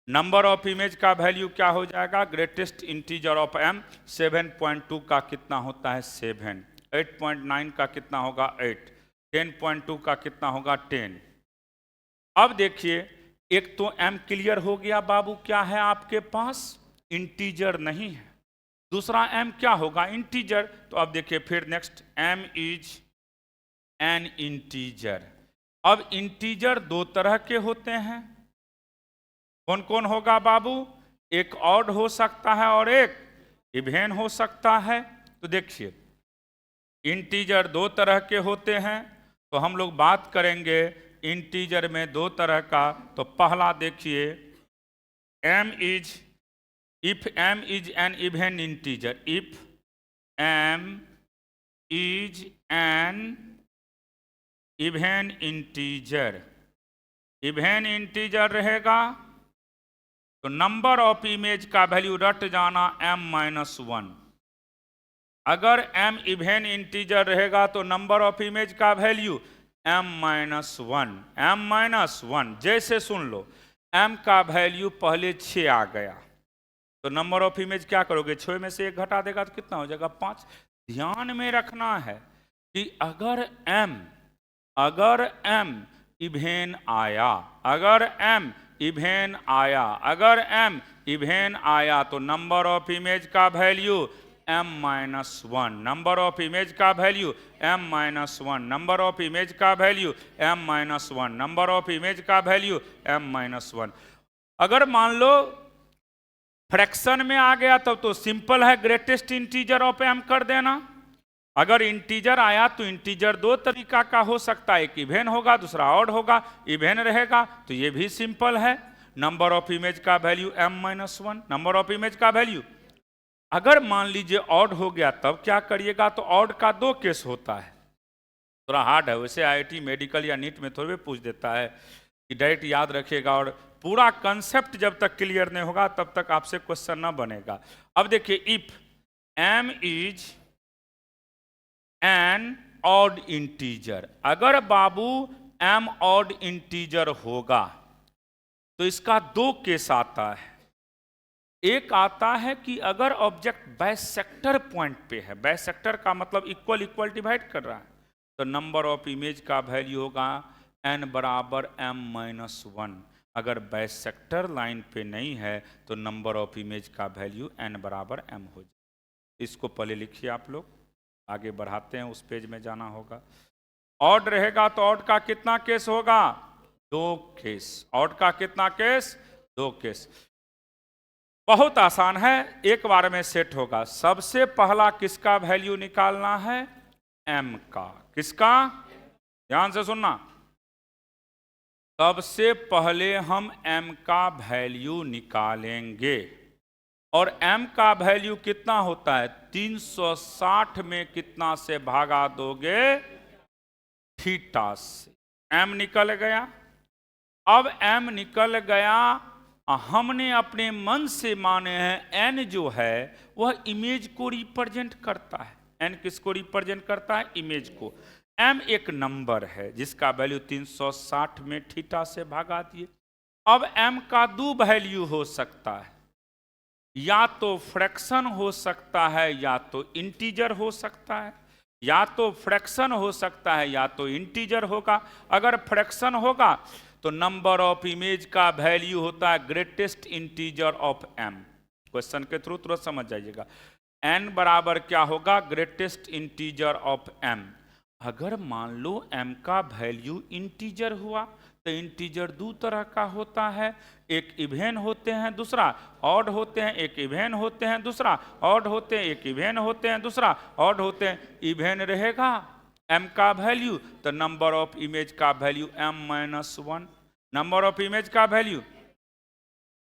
नंबर ऑफ इमेज का वैल्यू क्या हो जाएगा? Greatest integer of m। 7.2 का कितना होता है? 7। 8.9 का कितना होगा? 8। 10.2 का कितना होगा? 10। अब देखिए एक तो m क्लियर हो गया बाबू, क्या है आपके पास? इंटीजर नहीं है। दूसरा m क्या होगा? इंटीजर। तो अब देखिए फिर next m is an integer. अब इंटीजर दो तरह के होते हैं। कौन कौन होगा बाबू? एक ऑड हो सकता है और एक इवन हो सकता है। तो देखिए इंटीजर दो तरह के होते हैं। तो हम लोग बात करेंगे इंटीजर में दो तरह का। तो पहला देखिए m is, if m is an even integer. If m is an even integer. Even integer रहेगा तो नंबर ऑफ इमेज का वैल्यू रट जाना m-1। अगर m इवन इंटीजर रहेगा तो नंबर ऑफ इमेज का वैल्यू m-1। m-1 जैसे सुन लो m का वैल्यू पहले 6 आ गया तो नंबर ऑफ इमेज क्या करोगे? 6 में से 1 घटा देगा तो कितना हो जाएगा? 5। ध्यान में रखना है कि अगर m इवेन आया, अगर m इवेन आया, अगर m इवेन आया तो नंबर ऑफ इमेज का value m-1, number of image का value m-1, number of image का value m-1, number of image का वैल्यू m-1। अगर मान लो फ्रैक्शन में आ गया तब तो सिंपल है, ग्रेटेस्ट इंटीजर ऑफ m कर देना। अगर इंटीजर आया तो इंटीजर दो तरीका का हो सकता है, एक इवेन होगा दूसरा ऑड होगा। इवेन रहेगा तो ये भी सिंपल है, नंबर ऑफ इमेज का value m-1, number of image का वैल्यू। अगर मान लीजिए ऑड हो गया तब क्या करिएगा, तो ऑड का दो केस होता है, थोड़ा हार्ड है वैसे, आईआईटी मेडिकल या नीट में थोड़े पूछ देता है कि डायरेक्ट याद रखिएगा, और पूरा कंसेप्ट जब तक क्लियर नहीं होगा तब तक आपसे क्वेश्चन ना बनेगा। अब देखिए, if m is an odd integer, अगर बाबू m ऑड इंटीजर होगा तो इसका दो केस आता है। एक आता है कि अगर ऑब्जेक्ट बाइसेक्टर पॉइंट पे है, बाइसेक्टर का मतलब इक्वल इक्वल डिवाइड कर रहा है, तो नंबर ऑफ इमेज का वैल्यू होगा n बराबर m-1। अगर बाइसेक्टर लाइन पे नहीं है तो नंबर ऑफ इमेज का वैल्यू n बराबर m हो जाए। इसको पहले लिखिए आप लोग, आगे बढ़ाते हैं, उस पेज में जाना होगा। ऑड रहेगा तो ऑड का कितना केस होगा, दो केस। ऑड का कितना केस, दो केस। बहुत आसान है, एक बार में सेट होगा। सबसे पहला किसका वैल्यू निकालना है, m का। किसका, ध्यान से सुनना, सबसे पहले हम m का वैल्यू निकालेंगे। और m का वैल्यू कितना होता है, 360 में कितना से भागा दोगे, थीटा से। m निकल गया। अब m निकल गया, हमने अपने मन से माने हैं n जो है वह इमेज को रिप्रेजेंट करता है। n किसको रिप्रेजेंट करता है, इमेज को। m एक नंबर है जिसका वैल्यू 360 में थीटा से भागा दिए। अब m का दो वैल्यू हो सकता है, या तो फ्रैक्शन हो सकता है या तो इंटीजर हो सकता है। या तो फ्रैक्शन हो सकता है या तो इंटीजर होगा। अगर फ्रैक्शन होगा तो नंबर ऑफ इमेज का वैल्यू होता है greatest integer of m। Question के थ्रू तुरंत समझ जाइएगा, n बराबर क्या होगा, ग्रेटेस्ट इंटीजर ऑफ m। अगर मान लो m का वैल्यू इंटीजर हुआ तो इंटीजर दो तरह का होता है, एक इवेन होते हैं दूसरा ऑड होते हैं, एक इवेन होते हैं दूसरा ऑड होते हैं, एक इवेन होते हैं दूसरा ऑड होते हैं। इवेन रहेगा m का वैल्यू तो नंबर ऑफ इमेज का value m-1, number of image का वैल्यू।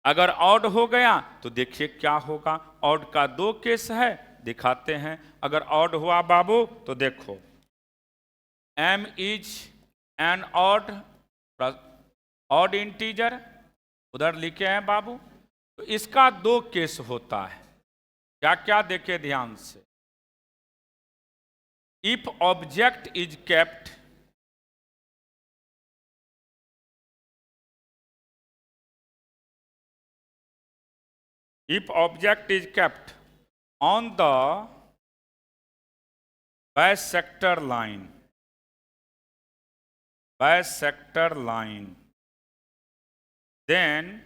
अगर ऑड हो गया तो देखिए क्या होगा, ऑड का दो केस है, दिखाते हैं। अगर ऑड हुआ बाबू तो देखो, m is an odd integer, उधर लिखे हैं बाबू, तो इसका दो केस होता है। क्या क्या देखे ध्यान से, if object is kept on the bisector line, then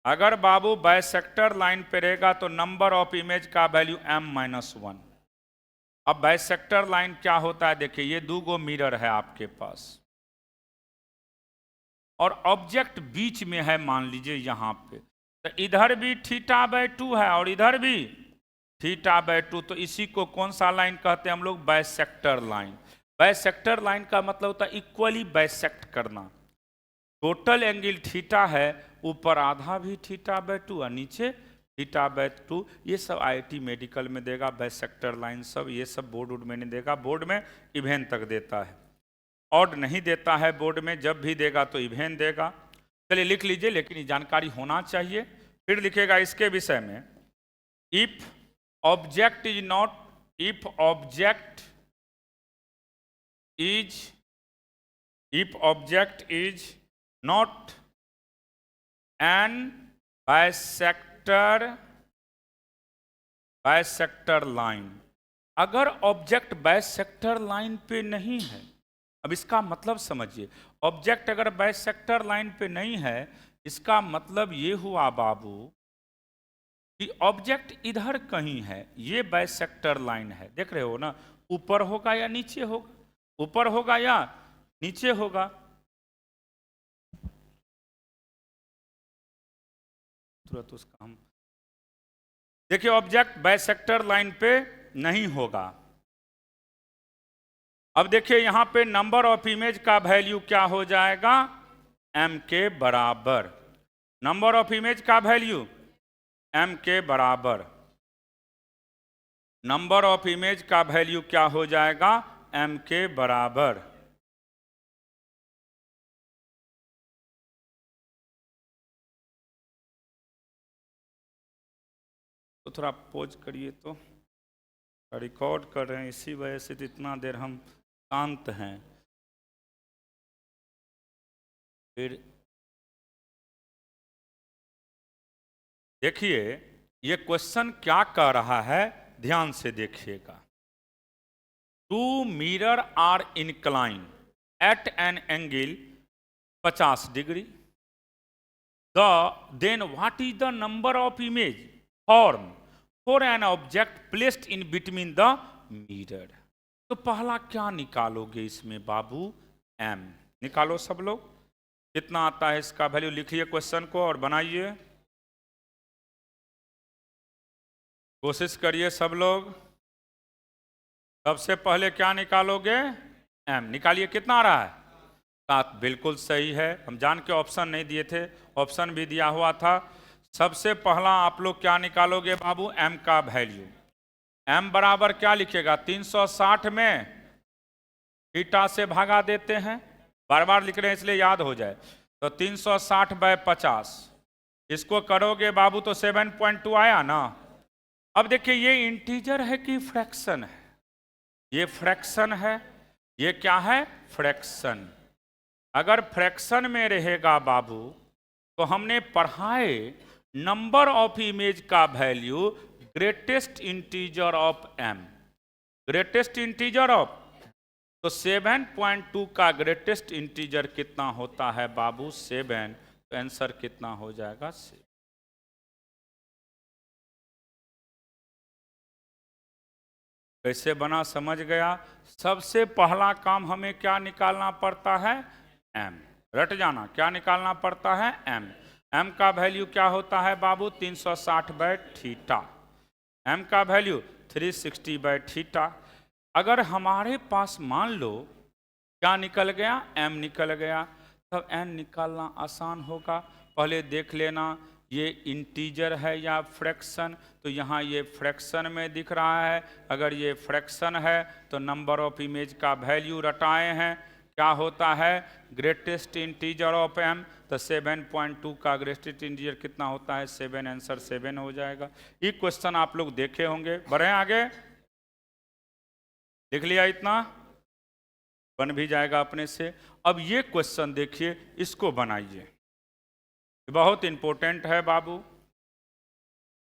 अगर बाबू बाइसेक्टर लाइन पे रहेगा तो नंबर ऑफ इमेज का वैल्यू m-1। अब बाइसेक्टर लाइन क्या होता है, देखिए ये दो गो मिरर है आपके पास और ऑब्जेक्ट बीच में है, मान लीजिए यहां पे, तो इधर भी θ/2 है और इधर भी θ/2, तो इसी को कौन सा लाइन कहते हैं हम लोग, बाइसेक्टर लाइन। बाइसेक्टर लाइन का मतलब होता है इक्वली बाइसेक्ट करना। टोटल एंगल थीटा है, ऊपर आधा भी θ/2 और नीचे θ/2। ये सब आईआईटी मेडिकल में देगा, बाइसेक्टर लाइन सब, ये सब बोर्ड में नहीं देगा। बोर्ड में इवेन तक देता है, ऑड नहीं देता है बोर्ड में, जब भी देगा तो इवेन देगा। चलिए लिख लीजिए, लेकिन ये जानकारी होना चाहिए। फिर लिखेगा इसके विषय में, if object is not an bisector line, अगर ऑब्जेक्ट बाइसेक्टर लाइन पे नहीं है। अब इसका मतलब समझिए, ऑब्जेक्ट अगर बाइसेक्टर लाइन पे नहीं है, इसका मतलब ये हुआ बाबू कि ऑब्जेक्ट इधर कहीं है, ये बाइसेक्टर लाइन है, देख रहे हो ना, ऊपर होगा या नीचे होगा, ऊपर होगा या नीचे होगा। तुरंत उसका हम देखिए, ऑब्जेक्ट बाइसेक्टर लाइन पे नहीं होगा। अब देखिए यहां पे नंबर ऑफ इमेज का वैल्यू क्या हो जाएगा, m के बराबर। नंबर ऑफ इमेज का वैल्यू m के बराबर, नंबर ऑफ इमेज का वैल्यू क्या हो जाएगा, m के बराबर। तो थोड़ा पोज करिए, तो रिकॉर्ड कर रहे हैं, इसी वजह से तो इतना देर हम शांत हैं। फिर देखिए ये क्वेश्चन क्या कह रहा है, ध्यान से देखिएगा। Two mirror are incline at an angle 50 degree, then what is the number of image formed for an object placed in between the mirror? तो पहला क्या निकालोगे इसमें बाबू, m निकालो सब लोग। कितना आता है इसका वैल्यू, लिखिए क्वेश्चन को और बनाइए, कोशिश करिए सब लोग। सबसे पहले क्या निकालोगे, m निकालिए। कितना आ रहा है, 7, बिल्कुल सही है। हम जान के ऑप्शन नहीं दिए थे, ऑप्शन भी दिया हुआ था। सबसे पहला आप लोग क्या निकालोगे बाबू, m का वैल्यू। m बराबर क्या लिखेगा, 360 में थीटा से भागा देते हैं, बार बार लिख रहे हैं इसलिए याद हो जाए। तो 360/50 इसको करोगे बाबू तो 7.2 आया ना। अब देखिए ये इंटीजर है कि फ्रैक्शन है, ये फ्रैक्शन है, ये क्या है, फ्रैक्शन। अगर फ्रैक्शन में रहेगा बाबू तो हमने पढ़ाए नंबर ऑफ इमेज का value greatest integer of m, greatest integer of, तो 7.2 का ग्रेटेस्ट इंटीजर कितना होता है बाबू, 7। तो आंसर कितना हो जाएगा, 7। कैसे बना समझ गया। सबसे पहला काम हमें क्या निकालना पड़ता है, m, रट जाना, क्या निकालना पड़ता है, m। m का वैल्यू क्या होता है बाबू, 360/थीटा, m का वैल्यू 360/थीटा। अगर हमारे पास मान लो क्या निकल गया, m निकल गया, तब n निकालना आसान होगा। पहले देख लेना ये इंटीजर है या फ्रैक्शन, तो यहाँ ये फ्रैक्शन में दिख रहा है। अगर ये फ्रैक्शन है तो नंबर ऑफ इमेज का वैल्यू रटाए हैं, क्या होता है, ग्रेटेस्ट इंटीजर ऑफ m, तो 7.2 का ग्रेटेस्ट इंटीजर कितना होता है, 7। आंसर 7 हो जाएगा। ये क्वेश्चन आप लोग देखे होंगे। बढ़े आगे, देख लिया, इतना बन भी जाएगा अपने से। अब ये क्वेश्चन देखिए, इसको बनाइए, बहुत इंपॉर्टेंट है बाबू।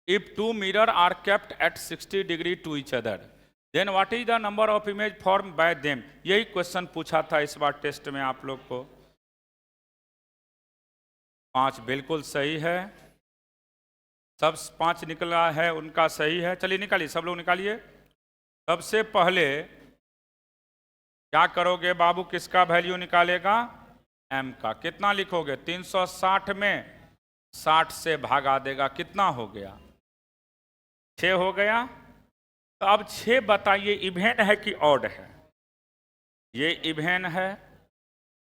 If two mirror are kept at 60 degree to each other, then what is the number of image form by them. यही क्वेश्चन पूछा था इस बार टेस्ट में आप लोग को। 5 बिल्कुल सही है, सब 5 निकला है उनका सही है। चलिए निकालिए, सब लोग निकालिए। सबसे पहले क्या करोगे बाबू, किसका वैल्यू निकालेगा, m का। कितना लिखोगे, 360 में 60 से भागा देगा, कितना हो गया, 6 हो गया। तो अब 6 बताइए इवेन है कि ऑड है, ये इवेन है,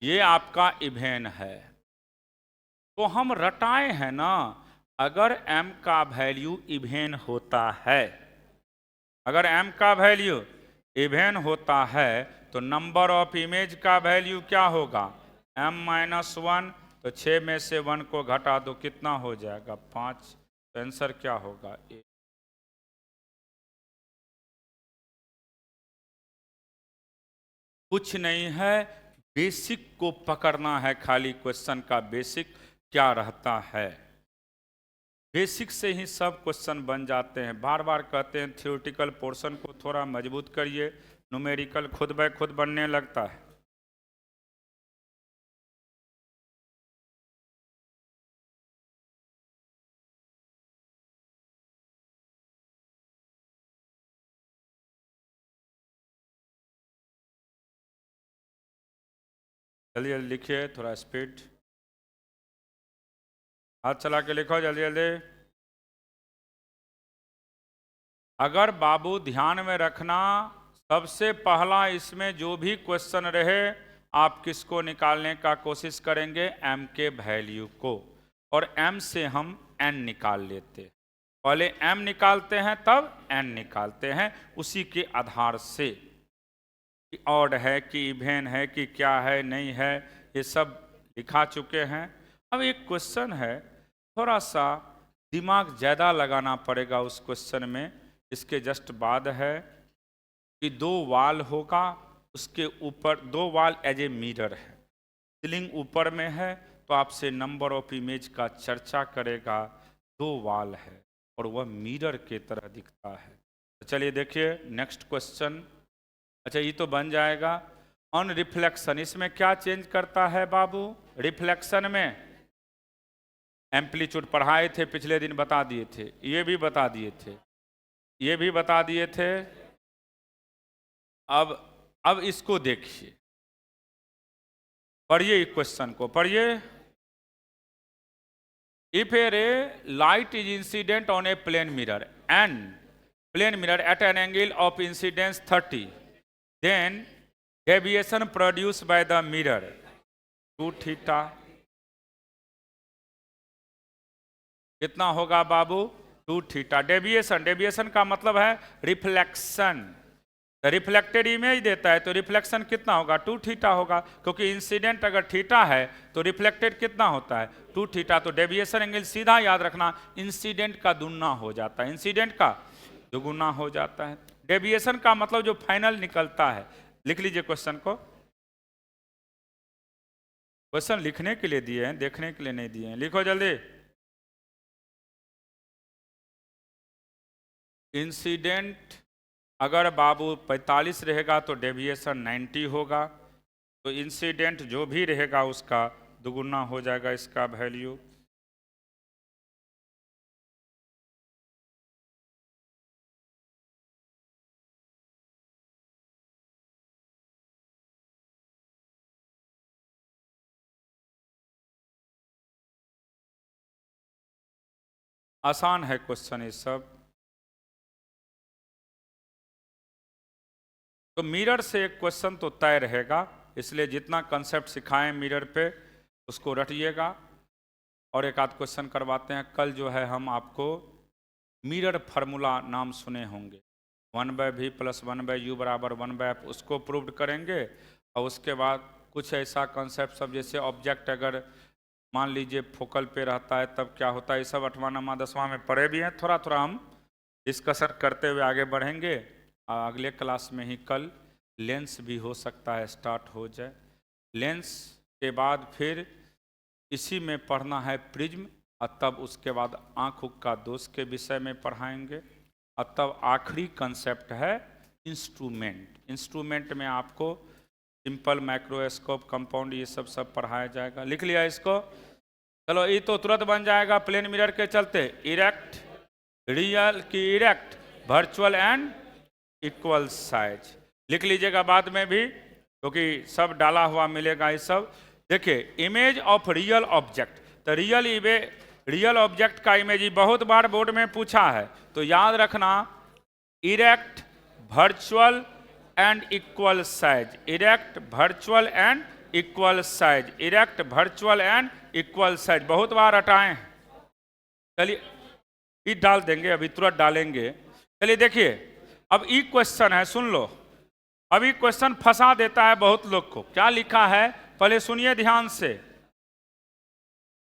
ये आपका इवेन है। तो हम रटाए हैं ना, अगर m का वैल्यू इवेन होता है, अगर m का वैल्यू इवेन होता है तो नंबर ऑफ इमेज का वैल्यू क्या होगा, m-1। तो 6 में से 1 को घटा दो, कितना हो जाएगा, 5। तो आंसर क्या होगा, 1। कुछ नहीं है, बेसिक को पकड़ना है खाली। क्वेश्चन का बेसिक क्या रहता है, बेसिक से ही सब क्वेश्चन बन जाते हैं। बार बार कहते हैं थ्योरेटिकल पोर्शन को थोड़ा मजबूत करिए, न्यूमेरिकल खुद ब खुद बनने लगता है। जल्दी जल्दी लिखिए, थोड़ा स्पीड, हाथ चला के लिखो जल्दी जल्दी। अगर बाबू ध्यान में रखना, सबसे पहला इसमें जो भी क्वेश्चन रहे आप किसको निकालने का कोशिश करेंगे, m के वैल्यू को, और m से हम n निकाल लेते हैं। पहले m निकालते हैं तब n निकालते हैं, उसी के आधार से कि ऑड है कि इवेन है कि क्या है नहीं है, ये सब लिखा चुके हैं। अब एक क्वेश्चन है, थोड़ा सा दिमाग ज़्यादा लगाना पड़ेगा उस क्वेश्चन में। इसके जस्ट बाद है कि 2 वाल होगा, उसके ऊपर 2 वाल एज ए मिरर है, सीलिंग ऊपर में है, तो आपसे नंबर ऑफ इमेज का चर्चा करेगा। 2 वाल है और वह मिरर के तरह दिखता है। तो चलिए देखिए नेक्स्ट क्वेश्चन। अच्छा ये तो बन जाएगा। ऑन रिफ्लेक्शन, इसमें क्या चेंज करता है बाबू? रिफ्लेक्शन में एम्पलीट्यूड पढ़ाए थे पिछले दिन, बता दिए थे, ये भी बता दिए थे, ये भी बता दिए थे। अब इसको देखिए, पढ़िए क्वेश्चन को पढ़िए। If a ray light is incident on a plane mirror at an angle of incidence 30, then deviation produced by the mirror 2 theta कितना होगा बाबू? 2 थीटा। डेविएशन का मतलब है रिफ्लेक्शन। रिफ्लेक्टेड इमेज देता है तो रिफ्लेक्शन कितना होगा? 2 थीटा होगा, क्योंकि इंसिडेंट अगर थीटा है तो रिफ्लेक्टेड कितना होता है? 2 थीटा। तो डेविएशन एंगल सीधा याद रखना, इंसिडेंट का दुगुना हो जाता है, इंसिडेंट का दुगुना हो जाता है। डेविएशन का मतलब जो फाइनल निकलता है। लिख लीजिए क्वेश्चन को। क्वेश्चन लिखने के लिए दिए हैं, देखने के लिए नहीं दिए हैं, लिखो जल्दी। इंसिडेंट अगर बाबू 45 रहेगा तो डेविएशन 90 होगा, तो इंसिडेंट जो भी रहेगा उसका दुगुना हो जाएगा इसका वैल्यू। आसान है क्वेश्चन ये सब। तो मिरर से एक क्वेश्चन तो तय रहेगा, इसलिए जितना कंसेप्ट सिखाएं मिरर पे उसको रटिएगा। और एक आध क्वेश्चन करवाते हैं। कल जो है हम आपको मिरर फार्मूला नाम सुने होंगे, 1/v + 1/u = 1/f, उसको प्रूव्ड करेंगे। और उसके बाद कुछ ऐसा कंसेप्ट सब, जैसे ऑब्जेक्ट अगर मान लीजिए फोकल पे रहता है तब क्या होता है, ये सब 8वां 9वां 10वां में पढ़े भी हैं। थोड़ा थोड़ा हम डिस्कशन करते हुए आगे बढ़ेंगे। अगले क्लास में ही कल लेंस भी हो सकता है स्टार्ट हो जाए। लेंस के बाद फिर इसी में पढ़ना है प्रिज्म, और तब उसके बाद आँख का दोष के विषय में पढ़ाएंगे। और तब आखिरी कंसेप्ट है इंस्ट्रूमेंट। इंस्ट्रूमेंट में आपको सिंपल, माइक्रोस्कोप, कंपाउंड, ये सब पढ़ाया जाएगा। लिख लिया इसको? चलो ये तो तुरंत बन जाएगा प्लेन मिरर के चलते। इरेक्ट, रियल की erect, virtual and equal size. लिख लीजिएगा बाद में भी, क्योंकि सब डाला हुआ मिलेगा ये सब। देखिए इमेज ऑफ रियल ऑब्जेक्ट, तो रियल ऑब्जेक्ट का इमेज बहुत बार बोर्ड में पूछा है, तो याद रखना erect, virtual and equal size. Erect, virtual and equal size. Erect, virtual and equal size बहुत बार हटाए हैं। चलिए ये डाल देंगे, अभी तुरंत डालेंगे। चलिए देखिए अब ई क्वेश्चन है, सुन लो। अभी क्वेश्चन फंसा देता है बहुत लोग को। क्या लिखा है पहले सुनिए ध्यान से।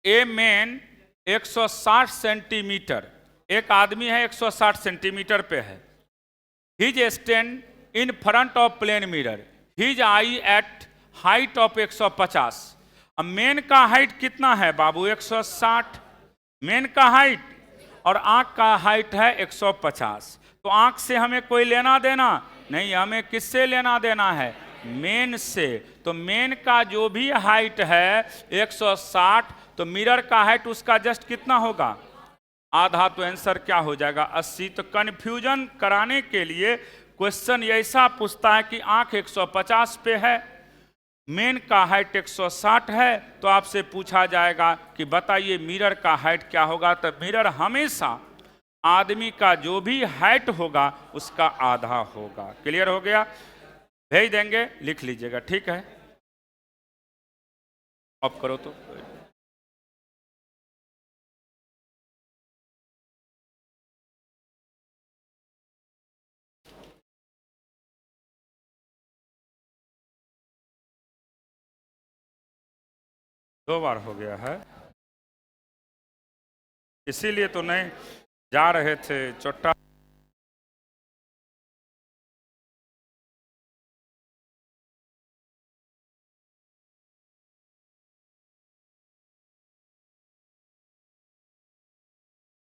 ए मैन 160 सेंटीमीटर, एक आदमी है 160 सेंटीमीटर पे है। His stand in front of plane mirror, his eye at height of 150। अब मेन का हाइट कितना है बाबू? 160 मेन का हाइट, और आंख का हाइट है 150। तो आंख से हमें कोई लेना देना नहीं, हमें किससे लेना देना है? मेन से। तो मेन का जो भी हाइट है 160, तो मिरर का हाइट उसका जस्ट कितना होगा? आधा। तो आंसर क्या हो जाएगा? 80। तो कंफ्यूजन कराने के लिए क्वेश्चन ऐसा पूछता है कि आंख 150 पे है, मेन का हाइट 160 है, तो आपसे पूछा जाएगा कि बताइए मिरर का हाइट क्या होगा। तो मिरर हमेशा आदमी का जो भी हाइट होगा उसका आधा होगा। क्लियर हो गया? भेज देंगे, लिख लीजिएगा, ठीक है। ऑफ करो तो। दो बार हो गया है, इसीलिए तो नहीं जा रहे थे चोट्टा।